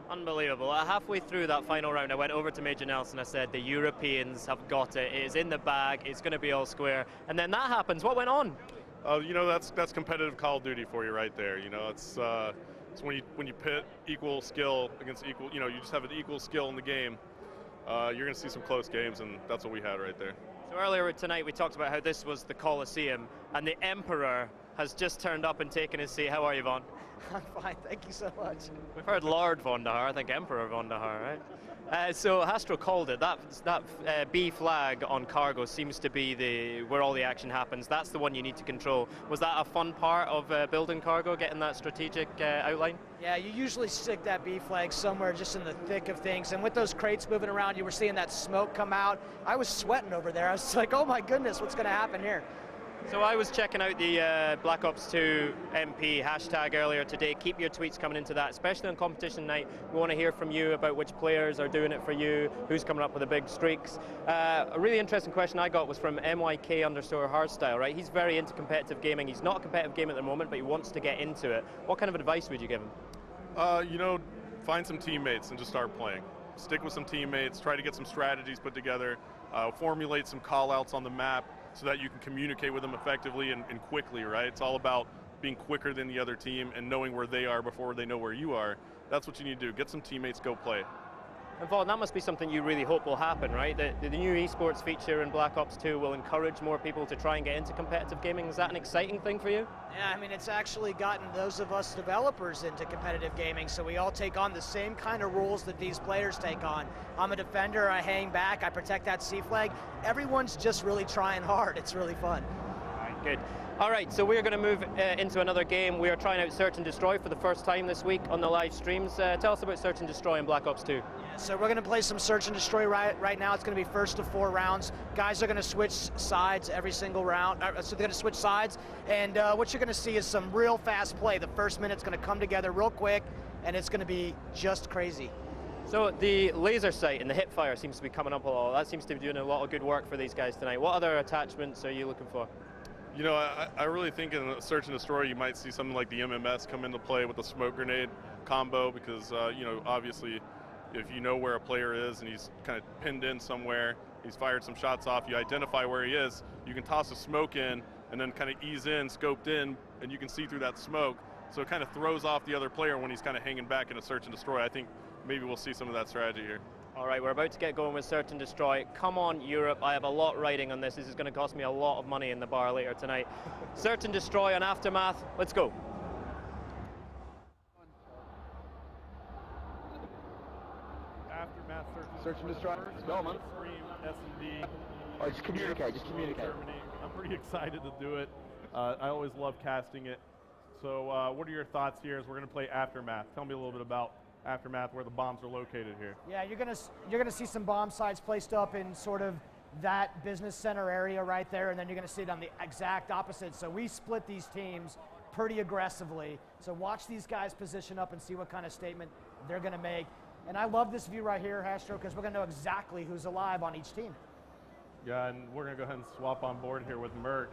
Unbelievable. Halfway through that final round, I went over to Major Nelson. I said, the Europeans have got it. It is in the bag. It's going to be all square. And then that happens. What went on? You know, that's competitive Call of Duty for you right there. You know, it's when you pit equal skill against equal. You know, you just have an equal skill in the game. You're going to see some close games, and that's what we had right there. So earlier tonight, we talked about how this was the Coliseum, and the Emperor has just turned up and taken his seat. How are you, Von? I'm fine, thank you so much. We've heard Lord Vonderhaar, I think Emperor Vonderhaar, right? So Hastro called it. That B flag on cargo seems to be where all the action happens. That's the one you need to control. Was that a fun part of building cargo, getting that strategic outline? Yeah, you usually stick that B flag somewhere just in the thick of things. And with those crates moving around, you were seeing that smoke come out. I was sweating over there. I was like, oh my goodness, what's going to happen here? So I was checking out the Black Ops 2 MP hashtag earlier today. Keep your tweets coming into that, especially on competition night. We want to hear from you about which players are doing it for you, who's coming up with the big streaks. A really interesting question I got was from MYK_hardstyle, right? He's very into competitive gaming. He's not a competitive gamer at the moment, but he wants to get into it. What kind of advice would you give him? You know, find some teammates and just start playing. Stick with some teammates, try to get some strategies put together, formulate some call-outs on the map, so that you can communicate with them effectively and quickly, right? It's all about being quicker than the other team and knowing where they are before they know where you are. That's what you need to do. Get some teammates, go play. And Vaughn, that must be something you really hope will happen, right? The new esports feature in Black Ops 2 will encourage more people to try and get into competitive gaming. Is that an exciting thing for you? Yeah, I mean, it's actually gotten those of us developers into competitive gaming, so we all take on the same kind of rules that these players take on. I'm a defender, I hang back, I protect that C flag. Everyone's just really trying hard. It's really fun. All right, good. All right, so we're going to move into another game. We are trying out Search and Destroy for the first time this week on the live streams. Tell us about Search and Destroy in Black Ops 2. Yeah, so we're going to play some Search and Destroy right now. It's going to be first of 4 rounds. Guys are going to switch sides every single round. So they're going to switch sides, and what you're going to see is some real fast play. The first minute's going to come together real quick, and it's going to be just crazy. So the laser sight and the hip fire seems to be coming up a lot. That seems to be doing a lot of good work for these guys tonight. What other attachments are you looking for? You know, I really think in Search and Destroy you might see something like the MMS come into play with the smoke grenade combo because, you know, obviously if you know where a player is and he's kind of pinned in somewhere, he's fired some shots off, you identify where he is, you can toss a smoke in and then kind of ease in, scoped in, and you can see through that smoke. So it kind of throws off the other player when he's kind of hanging back in a Search and Destroy. I think maybe we'll see some of that strategy here. All right, we're about to get going with Search and Destroy. Come on, Europe. I have a lot riding on this. This is going to cost me a lot of money in the bar later tonight. Search and Destroy on Aftermath. Let's go. Aftermath, Search and Destroy. Let's go, man. Stream, S&D. Oh, just communicate, just communicate. Germany. I'm pretty excited to do it. I always love casting it. So what are your thoughts here as we're going to play Aftermath? Tell me a little bit about Aftermath, where the bombs are located here. Yeah, you're gonna see some bomb sites placed up in sort of that business center area right there, and then you're gonna see it on the exact opposite. So we split these teams pretty aggressively. So watch these guys position up and see what kind of statement they're gonna make. And I love this view right here, Hastro, because we're gonna know exactly who's alive on each team. Yeah, and we're gonna go ahead and swap on board here with Merc.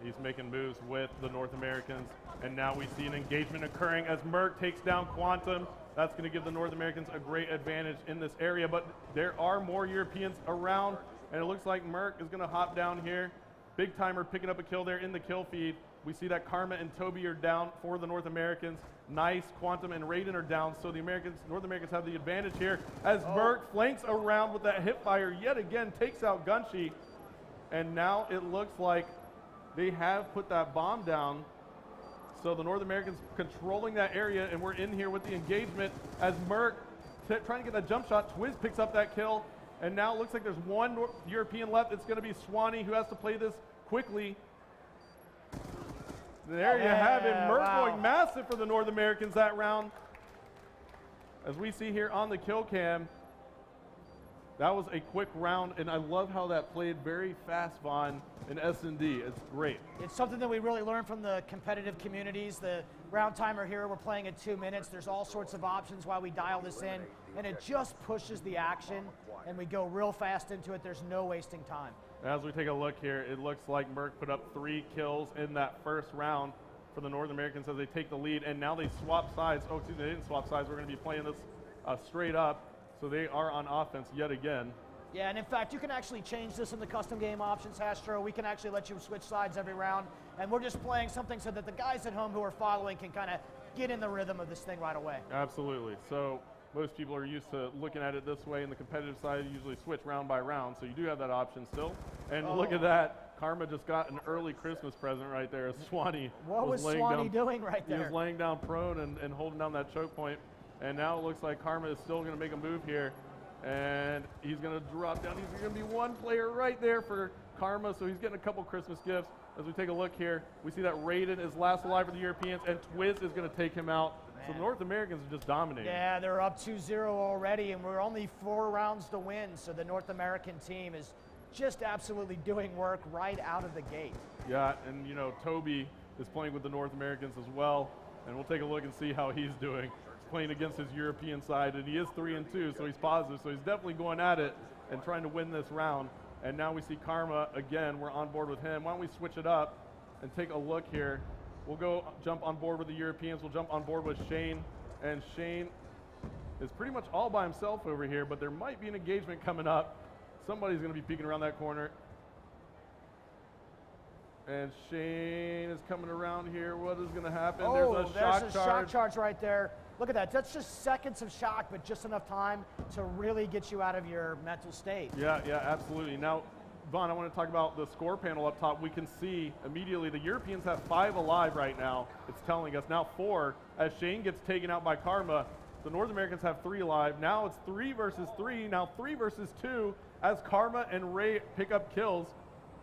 He's making moves with the North Americans, and now we see an engagement occurring as Merc takes down Quantum. That's going to give the North Americans a great advantage in this area, but there are more Europeans around, and it looks like Merc is going to hop down here. Big Timer picking up a kill there in the kill feed. We see that Karma and Toby are down for the North Americans. Nice, Quantum and Raiden are down, so the North Americans have the advantage here as Merc flanks around with that hip fire yet again, takes out Gunshi, and now it looks like they have put that bomb down. So the North Americans controlling that area, and we're in here with the engagement as Merc trying to get that jump shot. Twiz picks up that kill, and now it looks like there's one European left. It's going to be Swanee who has to play this quickly. There you have it. Merc wow. going massive for the North Americans that round. As we see here on the kill cam, that was a quick round, and I love how that played very fast, Vaughn, in S&D. It's great. It's something that we really learned from the competitive communities. The round timer here, we're playing at 2 minutes. There's all sorts of options while we dial this in, and it just pushes the action, and we go real fast into it. There's no wasting time. As we take a look here, it looks like Merc put up 3 kills in that first round for the North Americans as they take the lead, and now they swap sides. Oh, excuse me, they didn't swap sides. We're going to be playing this straight up. So they are on offense yet again. Yeah, and in fact, you can actually change this in the custom game options, Hastro. We can actually let you switch sides every round, and we're just playing something so that the guys at home who are following can kind of get in the rhythm of this thing right away. Absolutely. So most people are used to looking at it this way. In the competitive side, you usually switch round by round, so you do have that option still. And look at that. Karma just got an early Christmas present right there. Swanee. What was Swanee doing right there? He was laying down prone and holding down that choke point. And now it looks like Karma is still going to make a move here. And he's going to drop down. He's going to be one player right there for Karma. So he's getting a couple Christmas gifts. As we take a look here, we see that Raiden is last alive for the Europeans, and Twiz is going to take him out. Man. So the North Americans are just dominating. Yeah, they're up 2-0 already, and we're only 4 rounds to win. So the North American team is just absolutely doing work right out of the gate. Yeah, and you know, Toby is playing with the North Americans as well. And we'll take a look and see how he's doing. Playing against his European side, and he is 3-2, so he's positive. So he's definitely going at it and trying to win this round. And now we see Karma again. We're on board with him. Why don't we switch it up and take a look here? We'll go jump on board with the Europeans. We'll jump on board with Shane, and Shane is pretty much all by himself over here. But there might be an engagement coming up. Somebody's going to be peeking around that corner. And Shane is coming around here. What is going to happen? Oh, there's a shock charge right there. Look at that. That's just seconds of shock, but just enough time to really get you out of your mental state. Yeah, absolutely. Now, Vaughn, I want to talk about the score panel up top. We can see immediately the Europeans have 5 alive right now. It's telling us now 4 as Shane gets taken out by Karma. The North Americans have 3 alive. Now it's 3 versus 3. Now 3 versus 2 as Karma and Ray pick up kills.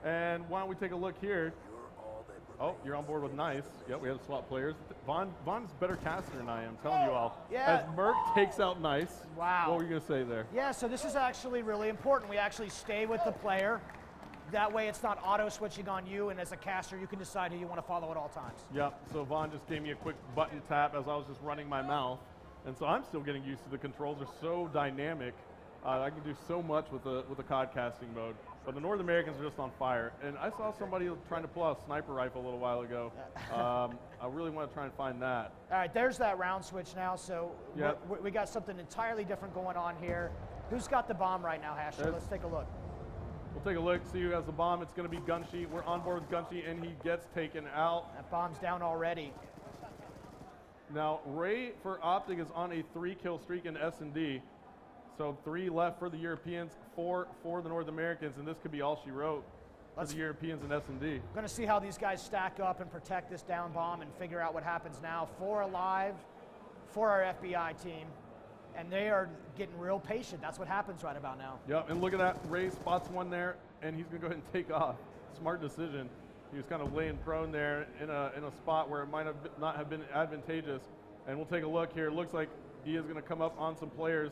And why don't we take a look here? Oh, you're on board with Nice. Yep, we have swap players. Vaughn's a better caster than I am, telling you all. Yeah. As Merc takes out Nice. Wow. What were you going to say there? Yeah, so this is actually really important. We actually stay with the player. That way it's not auto-switching on you, and as a caster, you can decide who you want to follow at all times. Yep, so Vaughn just gave me a quick button tap as I was just running my mouth. And so I'm still getting used to the controls. They're so dynamic. I can do so much with the COD casting mode. But the North Americans are just on fire. And I saw somebody trying to pull out a sniper rifle a little while ago. I really want to try and find that. All right, there's that round switch now. So yep. we got something entirely different going on here. Who's got the bomb right now, Hastro? Let's take a look. We'll take a look, see who has the bomb. It's going to be Gunshi. We're on board with Gunshi, and he gets taken out. That bomb's down already. Now, Ray for Optic is on a 3-kill streak in S&D. So 3 left for the Europeans, 4 for the North Americans, and this could be all she wrote for the Europeans in S&D. We're going to see how these guys stack up and protect this down bomb and figure out what happens now. 4 alive for our FBI team, and they are getting real patient. That's what happens right about now. Yep, and look at that. Ray spots one there, and he's going to go ahead and take off. Smart decision. He was kind of laying prone there in a spot where it might not have been advantageous. And we'll take a look here. It looks like he is going to come up on some players.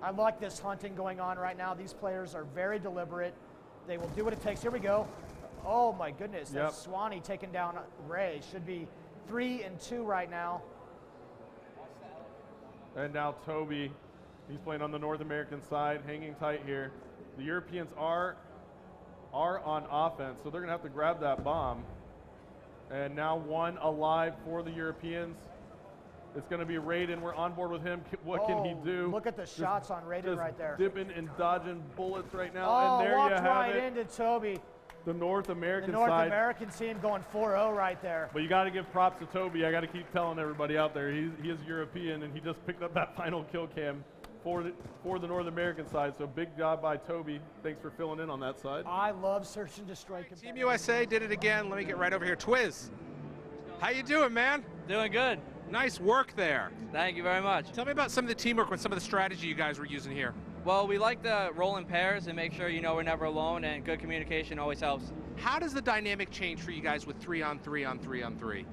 I like this hunting going on right now. These players are very deliberate. They will do what it takes. Here we go. Oh my goodness, that's Swanee taking down Ray. Should be 3-2 right now. And now Toby, he's playing on the North American side, hanging tight here. The Europeans are on offense, so they're gonna have to grab that bomb. And now 1 alive for the Europeans. It's going to be Raiden. We're on board with him. What can he do? Look at the shots on Raiden right there. Dipping and dodging bullets right now. Oh, and there walked you have right it. into Toby. The North American side. The North side. American team going 4-0 right there. But you got to give props to Toby. I got to keep telling everybody out there, he is European, and he just picked up that final kill cam for the North American side. So big job by Toby. Thanks for filling in on that side. I love search and destroy. Team USA did it again. Let me get right over here. Twiz, how you doing, man? Doing good. Nice work there. Thank you very much. Tell me about some of the teamwork with some of the strategy you guys were using here. Well, we like to roll in pairs and make sure we're never alone, and good communication always helps. How does the dynamic change for you guys with 3-on-3-on-3-on-3?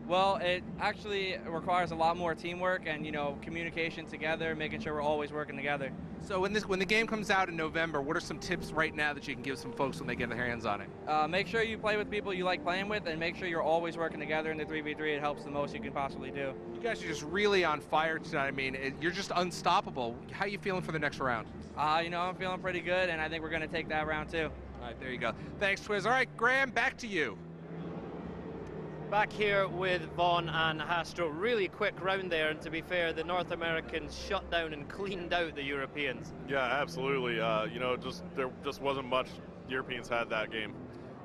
Well, it actually requires a lot more teamwork and communication together, making sure we're always working together. So when the game comes out in November, what are some tips right now that you can give some folks when they get their hands on it? Make sure you play with people you like playing with, and make sure you're always working together in the 3v3. It helps the most you can possibly do. You guys are just really on fire tonight. I mean, you're just unstoppable. How are you feeling for the next round? I'm feeling pretty good, and I think we're going to take that round too. All right, there you go. Thanks, Twiz. All right, Graham, back to you. Back here with Vaughn and Hastro. Really quick round there, and to be fair, the North Americans shut down and cleaned out the Europeans. Yeah, absolutely. There just wasn't much Europeans had that game.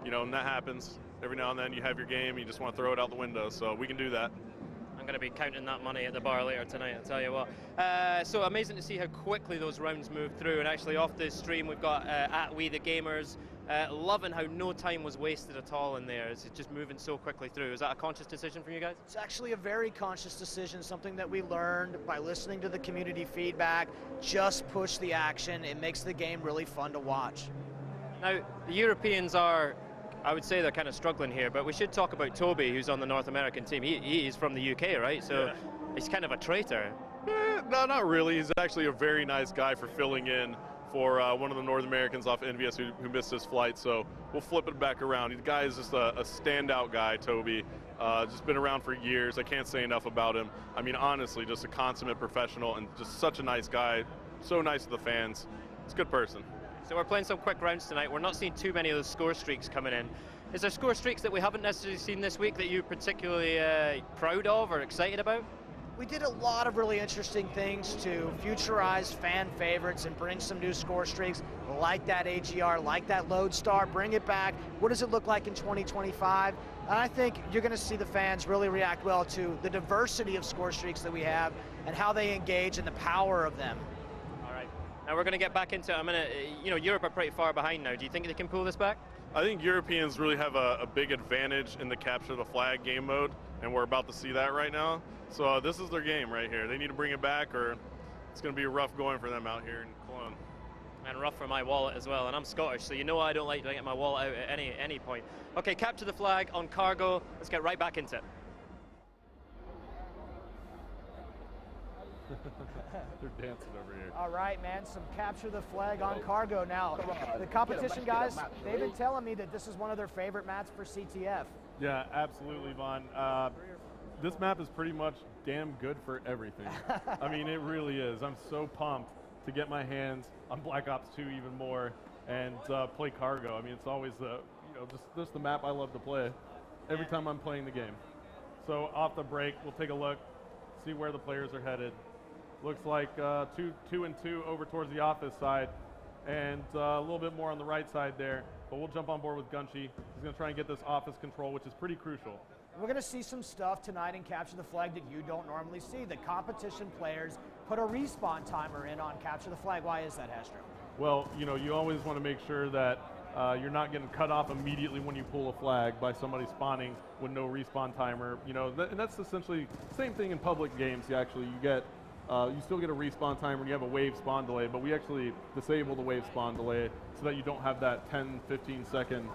And that happens. Every now and then you have your game, you just want to throw it out the window, so we can do that. I'm going to be counting that money at the bar later tonight, I'll tell you what. So amazing to see how quickly those rounds move through, and actually off the stream we've got at We The Gamers, loving how no time was wasted at all in there. It's just moving so quickly through. Is that a conscious decision from you guys? It's actually a very conscious decision, something that we learned by listening to the community feedback. Just push the action. It makes the game really fun to watch. Now, the Europeans are, I would say they're kind of struggling here, but we should talk about Toby, who's on the North American team. He's from the UK, right? So yeah. He's kind of a traitor. No, not really. He's actually a very nice guy for filling in for one of the North Americans off NVS who missed his flight, so we'll flip it back around. The guy is just a standout guy, Toby. Just been around for years. I can't say enough about him. I mean, honestly, just a consummate professional and just such a nice guy. So nice to the fans. He's a good person. So we're playing some quick rounds tonight. We're not seeing too many of those score streaks coming in. Is there score streaks that we haven't necessarily seen this week that you're particularly proud of or excited about? We did a lot of really interesting things to futurize fan favorites and bring some new score streaks, like that AGR, like that Lodestar, bring it back. What does it look like in 2025? And I think you're going to see the fans really react well to the diversity of score streaks that we have and how they engage and the power of them. All right. Now we're going to get back into, Europe are pretty far behind now. Do you think they can pull this back? I think Europeans really have a big advantage in the capture the flag game mode, and we're about to see that right now. So this is their game right here. They need to bring it back, or it's going to be rough going for them out here in Cologne. And rough for my wallet as well, and I'm Scottish, so I don't like to get my wallet out at any point. Okay, capture the flag on cargo. Let's get right back into it. They're dancing over here. All right, man, some capture the flag on cargo. Now, the competition guys, they've been telling me that this is one of their favorite maps for CTF. Yeah, absolutely, Vaughn. This map is pretty much damn good for everything. I mean, it really is. I'm so pumped to get my hands on Black Ops 2 even more and play cargo. I mean, it's always just the map I love to play every time I'm playing the game. So off the break, we'll take a look, see where the players are headed. Looks like 2 and 2 over towards the office side, and a little bit more on the right side there. But we'll jump on board with Gunchi. He's going to try and get this office control, which is pretty crucial. We're going to see some stuff tonight in Capture the Flag that you don't normally see. The competition players put a respawn timer in on Capture the Flag. Why is that, Hastro? Well, you always want to make sure that you're not getting cut off immediately when you pull a flag by somebody spawning with no respawn timer. And that's essentially the same thing in public games. You still get a respawn timer and you have a wave spawn delay, but we actually disable the wave spawn delay so that you don't have that 10, 15 second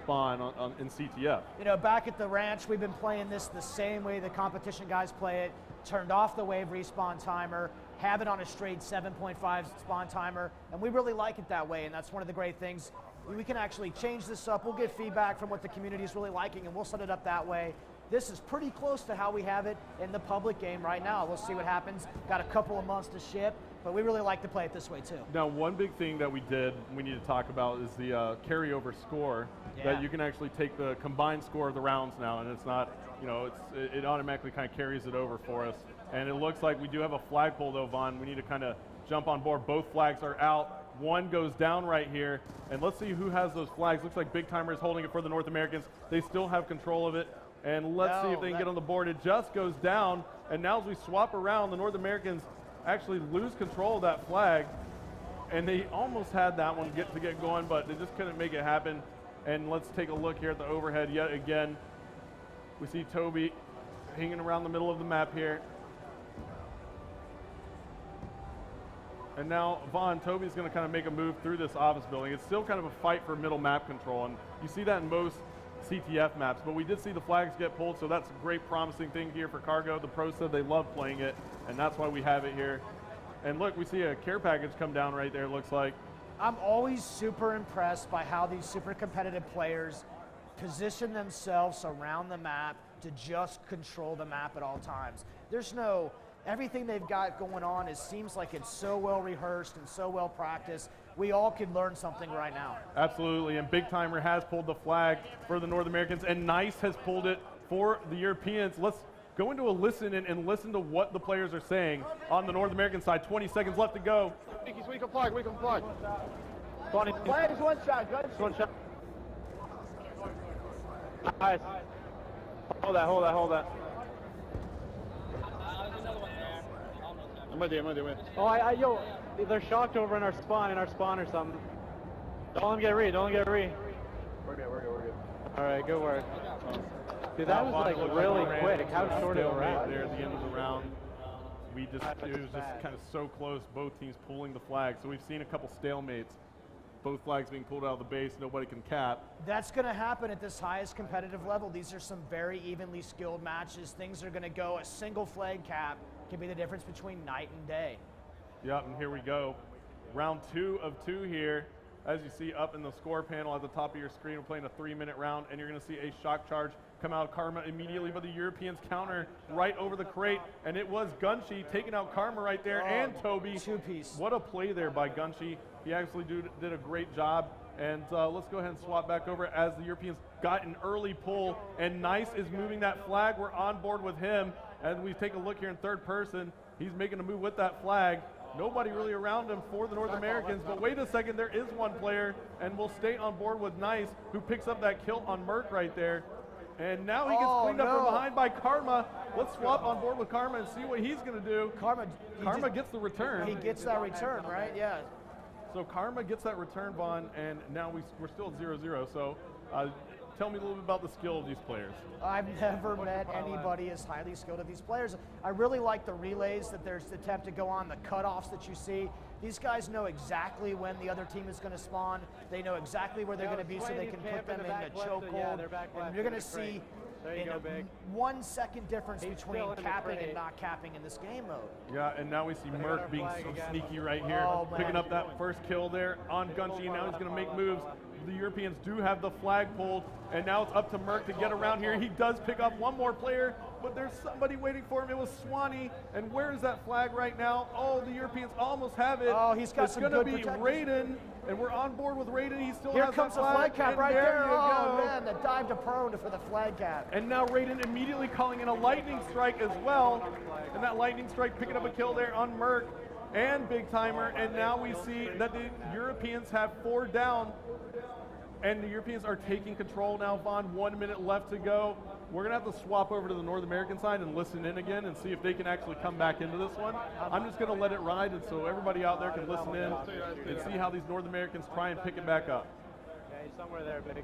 spawn in CTF. Back at the ranch, we've been playing this the same way the competition guys play it. Turned off the wave respawn timer, have it on a straight 7.5 spawn timer, and we really like it that way, and that's one of the great things. We can actually change this up. We'll get feedback from what the community is really liking, and we'll set it up that way. This is pretty close to how we have it in the public game right now. We'll see what happens. Got a couple of months to ship, but we really like to play it this way too. Now, one big thing that we need to talk about is the carryover score. Yeah. That you can actually take the combined score of the rounds now, and it's not, it automatically kind of carries it over for us. And it looks like we do have a flagpole though, Vaughn. We need to kind of jump on board. Both flags are out. One goes down right here, and let's see who has those flags. Looks like Big Timer is holding it for the North Americans. They still have control of it. And let's see if they can get on the board. It just goes down, and now as we swap around, the North Americans actually lose control of that flag, and they almost had that one get going, but they just couldn't make it happen. And let's take a look here at the overhead yet again. We see Toby hanging around the middle of the map here. And now Vaughn, Toby's going to kind of make a move through this office building. It's still kind of a fight for middle map control, and you see that in most CTF maps, but we did see the flags get pulled, so that's a great promising thing here for Cargo. The pros said they love playing it, and that's why we have it here. And look, we see a care package come down right there, looks like. I'm always super impressed by how these super competitive players position themselves around the map to just control the map at all times. There's no, everything they've got going on seems like it's so well rehearsed and so well practiced. We all could learn something right now. Absolutely, and Big Timer has pulled the flag for the North Americans, and Nice has pulled it for the Europeans. Let's go into a listen and listen to what the players are saying on the North American side. 20 seconds left to go. We can flag. Flag is one shot, guys. One shot. Nice. Hold that. I'm with you. Oh, yo, they're shocked over in our spawn or something. Don't let them get read. We're good. All right, good work. Dude, that was like really quick. How short of a round. There at the end of the round. It was just kind of so close, both teams pulling the flag. So we've seen a couple stalemates. Both flags being pulled out of the base, nobody can cap. That's going to happen at this highest competitive level. These are some very evenly skilled matches. Things are going to go, a single flag cap can be the difference between night and day. Yep, and here we go. Round 2 of 2 here. As you see up in the score panel at the top of your screen, we're playing a 3-minute round, and you're going to see a shock charge come out of Karma immediately, but the Europeans counter right over the crate, and it was Gunshi taking out Karma right there, and Toby. Two-piece. What a play there by Gunshi. He actually did a great job, and let's go ahead and swap back over as the Europeans got an early pull, and Nice is moving that flag. We're on board with him. As we take a look here in third person, he's making a move with that flag. Nobody really around him for the North Americans, but wait a second, there is one player, and we'll stay on board with Nice, who picks up that kill on Merc right there. And now he gets cleaned up from behind by Karma. Let's swap on board with Karma and see what he's going to do. Karma gets the return. He gets that return, right? Yeah. So Karma gets that return, Vaughn, and now we're still at 0-0. So tell me a little bit about the skill of these players. I've never met anybody as highly skilled as these players. I really like the relays that there's the attempt to go on, the cutoffs that you see. These guys know exactly when the other team is going to spawn. They know exactly where they're going to be, so they can put them in a chokehold. And you're going to see in a 1 second difference between capping and not capping in this game mode. Yeah, and now we see Merc being so sneaky right here, picking up that first kill there on Gunshi. Now he's going to make moves. The Europeans do have the flag pulled, and now it's up to Merc to get around here. He does pick up one more player, but there's somebody waiting for him. It was Swanee, and where is that flag right now? Oh, the Europeans almost have it. Oh, he's got some good It's going to be Raiden, and we're on board with Raiden. He still Here has comes the flag cap right there. Oh, go. man, the dive to prone for the flag cap. And now Raiden immediately calling in a lightning strike as well, and that lightning strike picking up a kill there on Merc and Big Timer, and now we see that the Europeans have 4 down. And the Europeans are taking control now, Vaughn. 1 minute left to go. We're going to have to swap over to the North American side and listen in again and see if they can actually come back into this one. I'm just going to let it ride, and so everybody out there can listen in and see how these North Americans try and pick it back up. Yeah, he's somewhere there, big.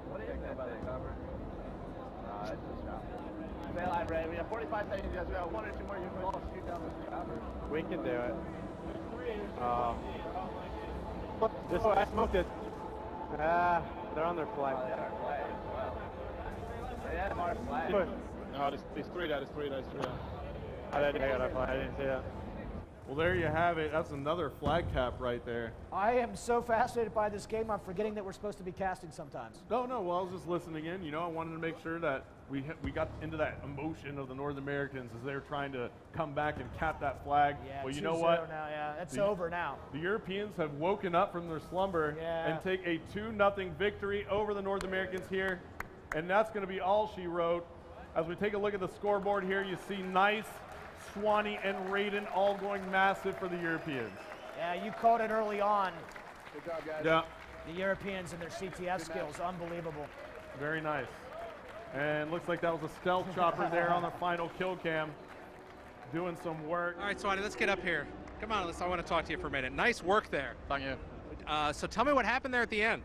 What do you think about the cover? It's a shot. Stay alive, Ray. We have 45 seconds. We have 1 or 2 more. You can all shoot down the cover. We can do it. This way, I smoked it. They're on their flag. Yeah, our flag. No, there's 3 down. I didn't see that. Well, there you have it. That's another flag cap right there. I am so fascinated by this game, I'm forgetting that we're supposed to be casting sometimes. No, well, I was just listening in. You know, I wanted to make sure that we got into that emotion of the North Americans as they're trying to come back and cap that flag. Yeah, well, you know what? Now, yeah, it's over now. The Europeans have woken up from their slumber and take a 2-0 victory over the North Americans here. And that's going to be all she wrote. As we take a look at the scoreboard here, you see Nice, Swanee, and Raiden all going massive for the Europeans. Yeah, you called it early on. Good job, guys. Yeah. The Europeans and their CTF skills, unbelievable. Very nice. And looks like that was a stealth chopper there on the final kill cam, doing some work. All right, Swanee, let's get up here. Come on, I want to talk to you for a minute. Nice work there. Thank you. So tell me what happened there at the end.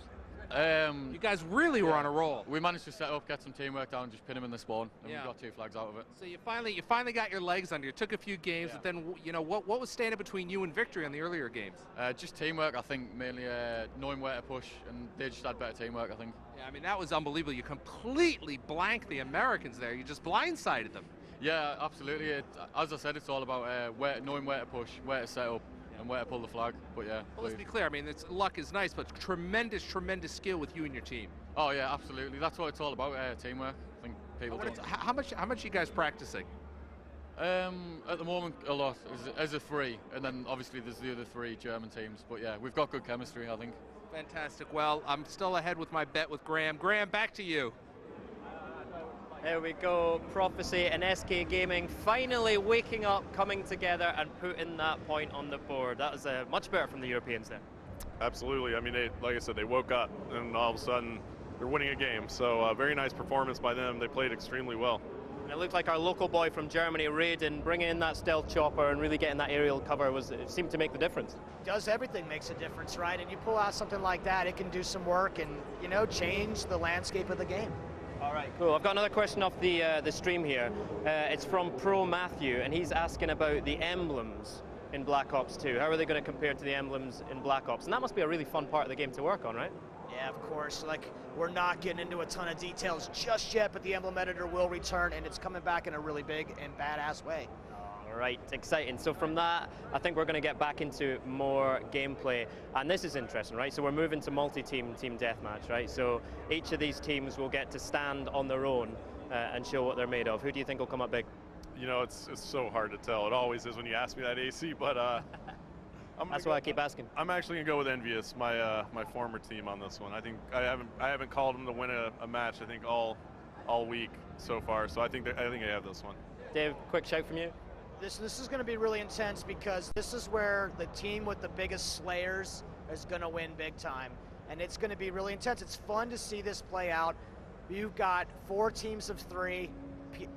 You guys really were on a roll. We managed to set up, get some teamwork down, just pin him in the spawn, and Yeah. we got 2 flags out of it. So you finally got your legs under you. Took a few games, but then what was standing between you and victory on the earlier games? Just teamwork, I think, mainly knowing where to push, and they just had better teamwork, I think. Yeah, I mean, that was unbelievable. You completely blanked the Americans there. You just blindsided them. Yeah, absolutely. As I said, it's all about knowing where to push, where to set up, and where to pull the flag. But yeah. Well, let's be clear. I mean, luck is nice, but tremendous skill with you and your team. Oh yeah, absolutely. That's what it's all about. Teamwork. I think people. How much are you guys practicing? At the moment, a lot as a 3, and then obviously there's the other 3 German teams. But yeah, we've got good chemistry, I think. Fantastic. Well, I'm still ahead with my bet with Graham. Graham, back to you. There we go. Prophecy and SK Gaming finally waking up, coming together, and putting that point on the board. That was much better from the Europeans there. Absolutely. I mean, like I said, they woke up, and all of a sudden, they're winning a game. So very nice performance by them. They played extremely well. And it looked like our local boy from Germany, Raiden, bringing in that stealth chopper and really getting that aerial cover it seemed to make the difference. Does everything makes a difference, right? And you pull out something like that, it can do some work and, change the landscape of the game. All right, cool. I've got another question off the stream here. It's from Pro Matthew, and he's asking about the emblems in Black Ops 2. How are they going to compare to the emblems in Black Ops? And that must be a really fun part of the game to work on, right? Yeah, of course. We're not getting into a ton of details just yet, but the emblem editor will return, and it's coming back in a really big and badass way. All right, exciting. So from that, I think we're going to get back into more gameplay. And this is interesting, right? So we're moving to multi-team team deathmatch, right? So each of these teams will get to stand on their own and show what they're made of. Who do you think will come up big? It's so hard to tell. It always is when you ask me that, AC, but that's why I keep asking. I'm actually gonna go with Envious, my former team on this one. I think I haven't called them to win a match. I think all week so far. So I think I have this one. Dave, quick shout from you. This is going to be really intense because this is where the team with the biggest slayers is going to win big time, and it's going to be really intense. It's fun to see this play out. You've got 4 teams of 3,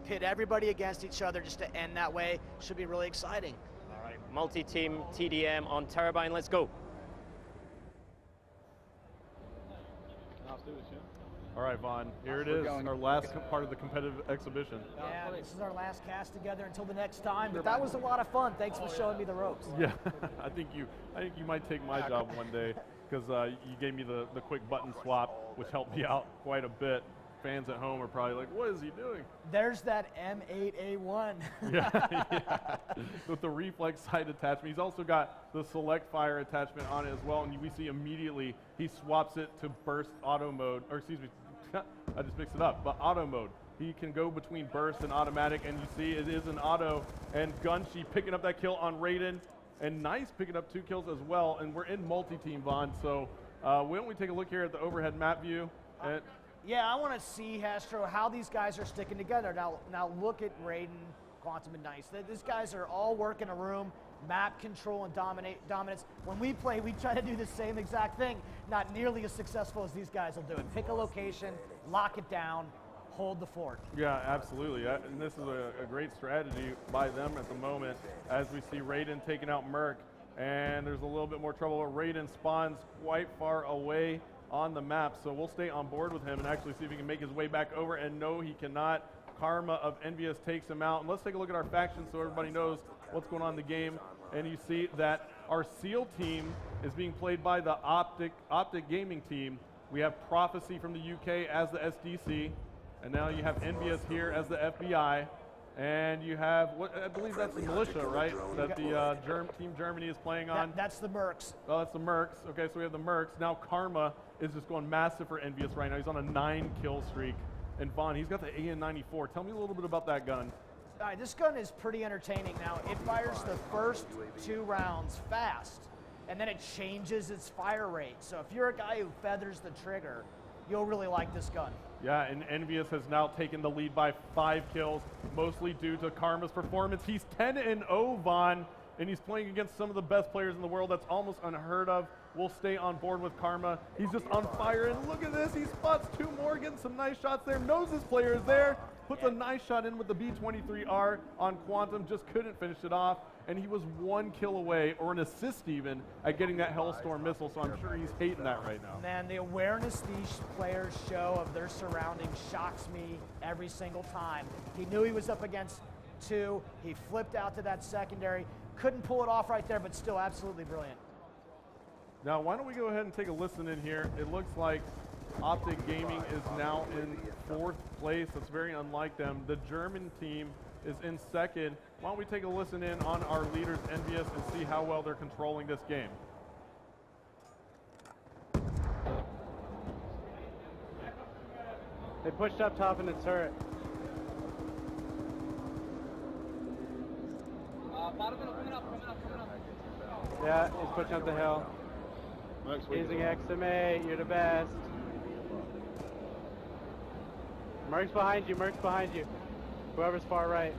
pit everybody against each other just to end that way. Should be really exciting. All right, multi-team TDM on Turbine. Let's go. All right, Vaughn, here it is, our last part of the competitive exhibition. Yeah, this is our last cast together until the next time, but that was a lot of fun. Thanks for showing me the ropes. Yeah, I think you might take my job one day, because you gave me the quick button swap, which helped me out quite a bit. Fans at home are probably like, what is he doing? There's that M8A1. yeah, with the reflex sight attachment. He's also got the select fire attachment on it as well, and we see immediately he swaps it to burst auto mode, or excuse me, I just mixed it up, but auto mode. He can go between burst and automatic, and you see it is an auto, and Gunshi picking up that kill on Raiden, and Nice picking up 2 kills as well, and we're in multi-team, Vaughn, so why don't we take a look here at the overhead map view. Yeah, I want to see, Hastro, how these guys are sticking together. Now look at Raiden, Quantum, and Nice. These guys are all working a room, map control and dominance. When we play, we try to do the same exact thing. Not nearly as successful as these guys will do it. Pick a location, lock it down, hold the fort. Yeah, absolutely. And this is a great strategy by them at the moment as we see Raiden taking out Merc. And there's a little bit more trouble. Raiden spawns quite far away on the map, so we'll stay on board with him and actually see if he can make his way back over, and no, he cannot. Karma of Envious takes him out. And let's take a look at our factions so everybody knows what's going on in the game. And you see that our SEAL team is being played by the Optic Gaming team. We have Prophecy from the UK as the SDC, and now you have Envious here as the FBI. And you have, I believe that's the militia, right? That the Team Germany is playing on. That's the Mercs. Oh, that's the Mercs. Okay, so we have the Mercs. Now Karma is just going massive for Envious right now. He's on a 9-kill streak. And Vaughn, he's got the AN-94. Tell me a little bit about that gun. All right, this gun is pretty entertaining. Now, it fires the first 2 rounds fast, and then it changes its fire rate. So if you're a guy who feathers the trigger, you'll really like this gun. Yeah, and Envious has now taken the lead by 5 kills, mostly due to Karma's performance. He's 10-0, Vaughn, and he's playing against some of the best players in the world. That's almost unheard of. We'll stay on board with Karma. He's just on fire, and look at this. He spots 2 more, getting some nice shots there. Knows his player is there. Puts a nice shot in with the B-23R on Quantum. Just couldn't finish it off. and he was 1 kill away, or an assist even, at getting that Hellstorm missile, so I'm sure he's hating that right now. Man, the awareness these players show of their surroundings shocks me every single time. He knew he was up against 2, he flipped out to that secondary, couldn't pull it off right there, but still absolutely brilliant. Now, why don't we go ahead and take a listen in here. It looks like Optic Gaming is now in 4th place. That's very unlike them. The German team is in 2nd. Why don't we take a listen in on our leaders, Envious, and see how well they're controlling this game. They pushed up top in the turret. Yeah, he's pushing up the hill. Using XMA, you're the best. Merc's behind you, Merc's behind you. Whoever's far right.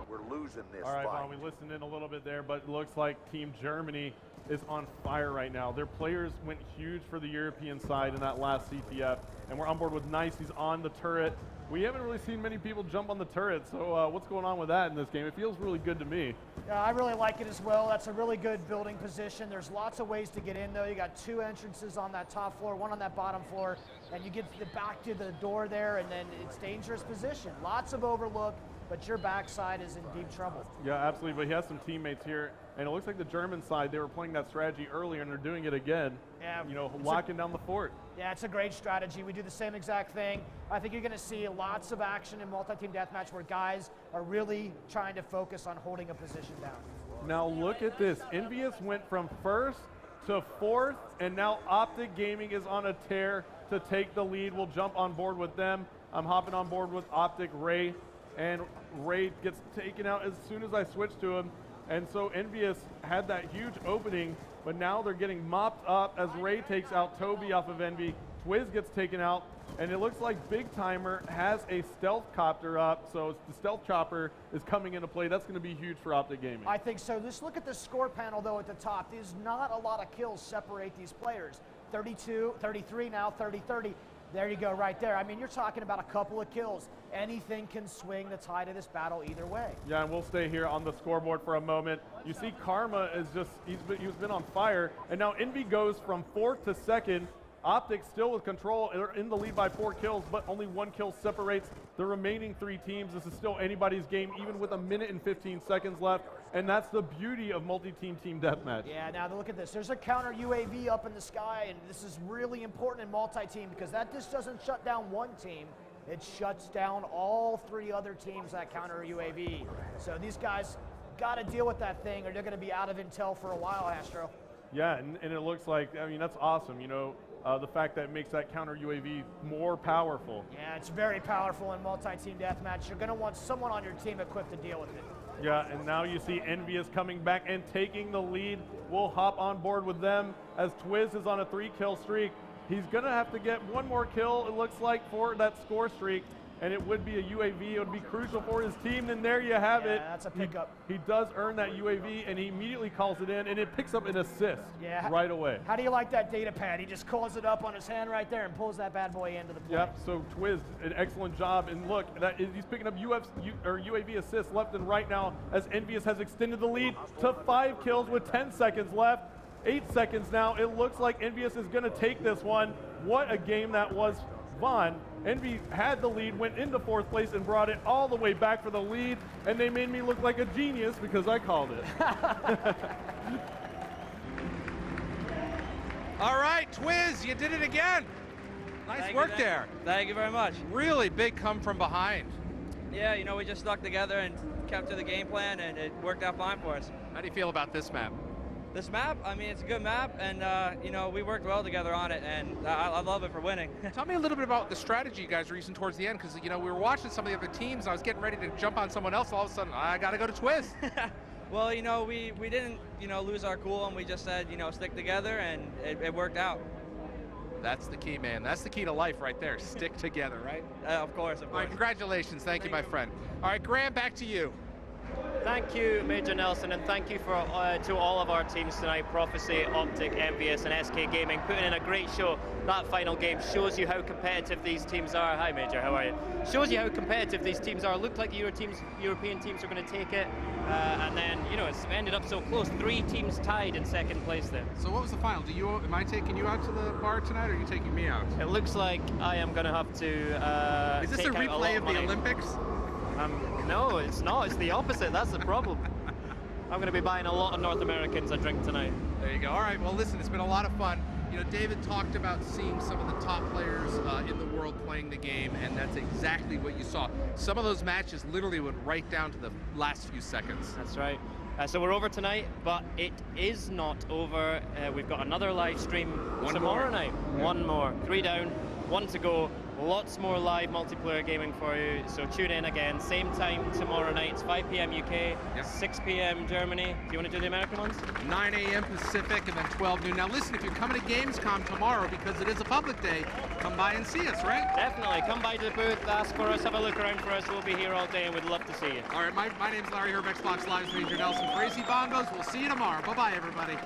We're losing this All right, fight. well, we listened in a little bit there, but it looks like Team Germany is on fire right now. Their players went huge for the European side in that last CTF, and we're on board with Nice. He's on the turret. We haven't really seen many people jump on the turret, so what's going on with that in this game? It feels really good to me. Yeah, I really like it as well. That's a really good building position. There's lots of ways to get in, though. You got 2 entrances on that top floor, 1 on that bottom floor, and you get back to the door there, and then it's dangerous position. Lots of overlook, but your backside is in deep trouble. Yeah, absolutely, but he has some teammates here, and it looks like the German side, they were playing that strategy earlier, and they're doing it again. Yeah, you know, locking down the fort. Yeah, it's a great strategy. We do the same exact thing. I think you're going to see lots of action in multi-team deathmatch where guys are really trying to focus on holding a position down. Now look at this. Envious went from 1st to 4th, and now Optic Gaming is on a tear to take the lead. We'll jump on board with them. I'm hopping on board with Optic Ray, and Ray gets taken out as soon as I switch to him. And so Envious had that huge opening, but now they're getting mopped up as Ray takes out Toby off of Envy. Twiz gets taken out, and it looks like Big Timer has a stealth copter up, so the stealth chopper is coming into play. That's going to be huge for Optic Gaming. I think so. Just look at the score panel, though, at the top. There's not a lot of kills separate these players. 32, 33 now, 30, 30. There you go, right there. I mean, you're talking about a couple of kills. Anything can swing the tide of this battle either way. Yeah, and we'll stay here on the scoreboard for a moment. You see Karma is just, he's been on fire, and now Envy goes from 4th to 2nd. Optic still with control, they're in the lead by 4 kills, but only 1 kill separates the remaining 3 teams. This is still anybody's game, even with 1 minute and 15 seconds left, and that's the beauty of multi-team team deathmatch. Yeah, now look at this. There's a counter UAV up in the sky, and this is really important in multi-team because that just doesn't shut down one team. It shuts down all 3 other teams that counter UAV. So these guys got to deal with that thing, or they're going to be out of intel for a while, Hastro. Yeah, and it looks like, I mean, that's awesome, you know. The fact that it makes that counter UAV more powerful. Yeah, it's very powerful in multi-team deathmatch. You're going to want someone on your team equipped to deal with it. Yeah, and now you see Envious coming back and taking the lead. We'll hop on board with them as Twiz is on a 3-kill streak. He's going to have to get 1 more kill, it looks like, for that score streak. And it would be a UAV. It would be crucial for his team. And there you have it. That's a pickup. He does earn that UAV, and he immediately calls it in, and it picks up an assist right away. How do you like that data pad? He just calls it up on his hand right there and pulls that bad boy into the play. Yep, so Twiz, an excellent job. And look, he's picking up UAV assists left and right now as Envious has extended the lead to 5 kills with 10 seconds left. 8 seconds now. It looks like Envious is going to take this one. What a game that was. Vaughn, Envy had the lead, went into 4th place and brought it all the way back for the lead, and they made me look like a genius because I called it. All right, Twiz, you did it again. Nice work there. Thank you very much. Really big come from behind. Yeah, you know, we just stuck together and kept to the game plan, and it worked out fine for us. How do you feel about this map? This map, I mean, it's a good map, and, you know, we worked well together on it, and I love it for winning. Tell me a little bit about the strategy you guys were using towards the end, because, you know, we were watching some of the other teams, and I was getting ready to jump on someone else, all of a sudden, I got to go to Twiz. Well, you know, we didn't, you know, lose our cool, and we just said, you know, stick together, and it worked out. That's the key, man. That's the key to life right there. Stick together, right? Of course, of course. All right, congratulations. Thank you, my friend. All right, Graham, back to you. Thank you, Major Nelson, and thank you to all of our teams tonight, Prophecy, Optic, MVS, and SK Gaming, putting in a great show. That final game shows you how competitive these teams are. Hi, Major, how are you? Shows you how competitive these teams are. Looked like the European teams are going to take it, and then, you know, it's ended up so close. 3 teams tied in second place there. So what was the final? Am I taking you out to the bar tonight, or are you taking me out? It looks like I am going to have to Is this a replay of the Olympics? No, it's not. It's the opposite. That's the problem. I'm going to be buying a lot of North Americans a drink tonight. There you go. All right. Well, listen, it's been a lot of fun. You know, David talked about seeing some of the top players in the world playing the game, and that's exactly what you saw. Some of those matches literally went right down to the last few seconds. That's right. So we're over tonight, but it is not over. We've got another live stream tomorrow night. Yeah. One more. 3 down, 1 to go. Lots more live multiplayer gaming for you, so tune in again. Same time tomorrow night. It's 5 p.m. UK, 6 p.m. Germany. Do you want to do the American ones? 9 a.m. Pacific and then 12 noon. Now listen, if you're coming to Gamescom tomorrow, because it is a public day, come by and see us, right? Definitely. Come by to the booth, ask for us, have a look around for us. We'll be here all day and we'd love to see you. All right, my name's Larry Herb, Xbox Live's Major Nelson. For AC Bongos, we'll see you tomorrow. Bye-bye, everybody.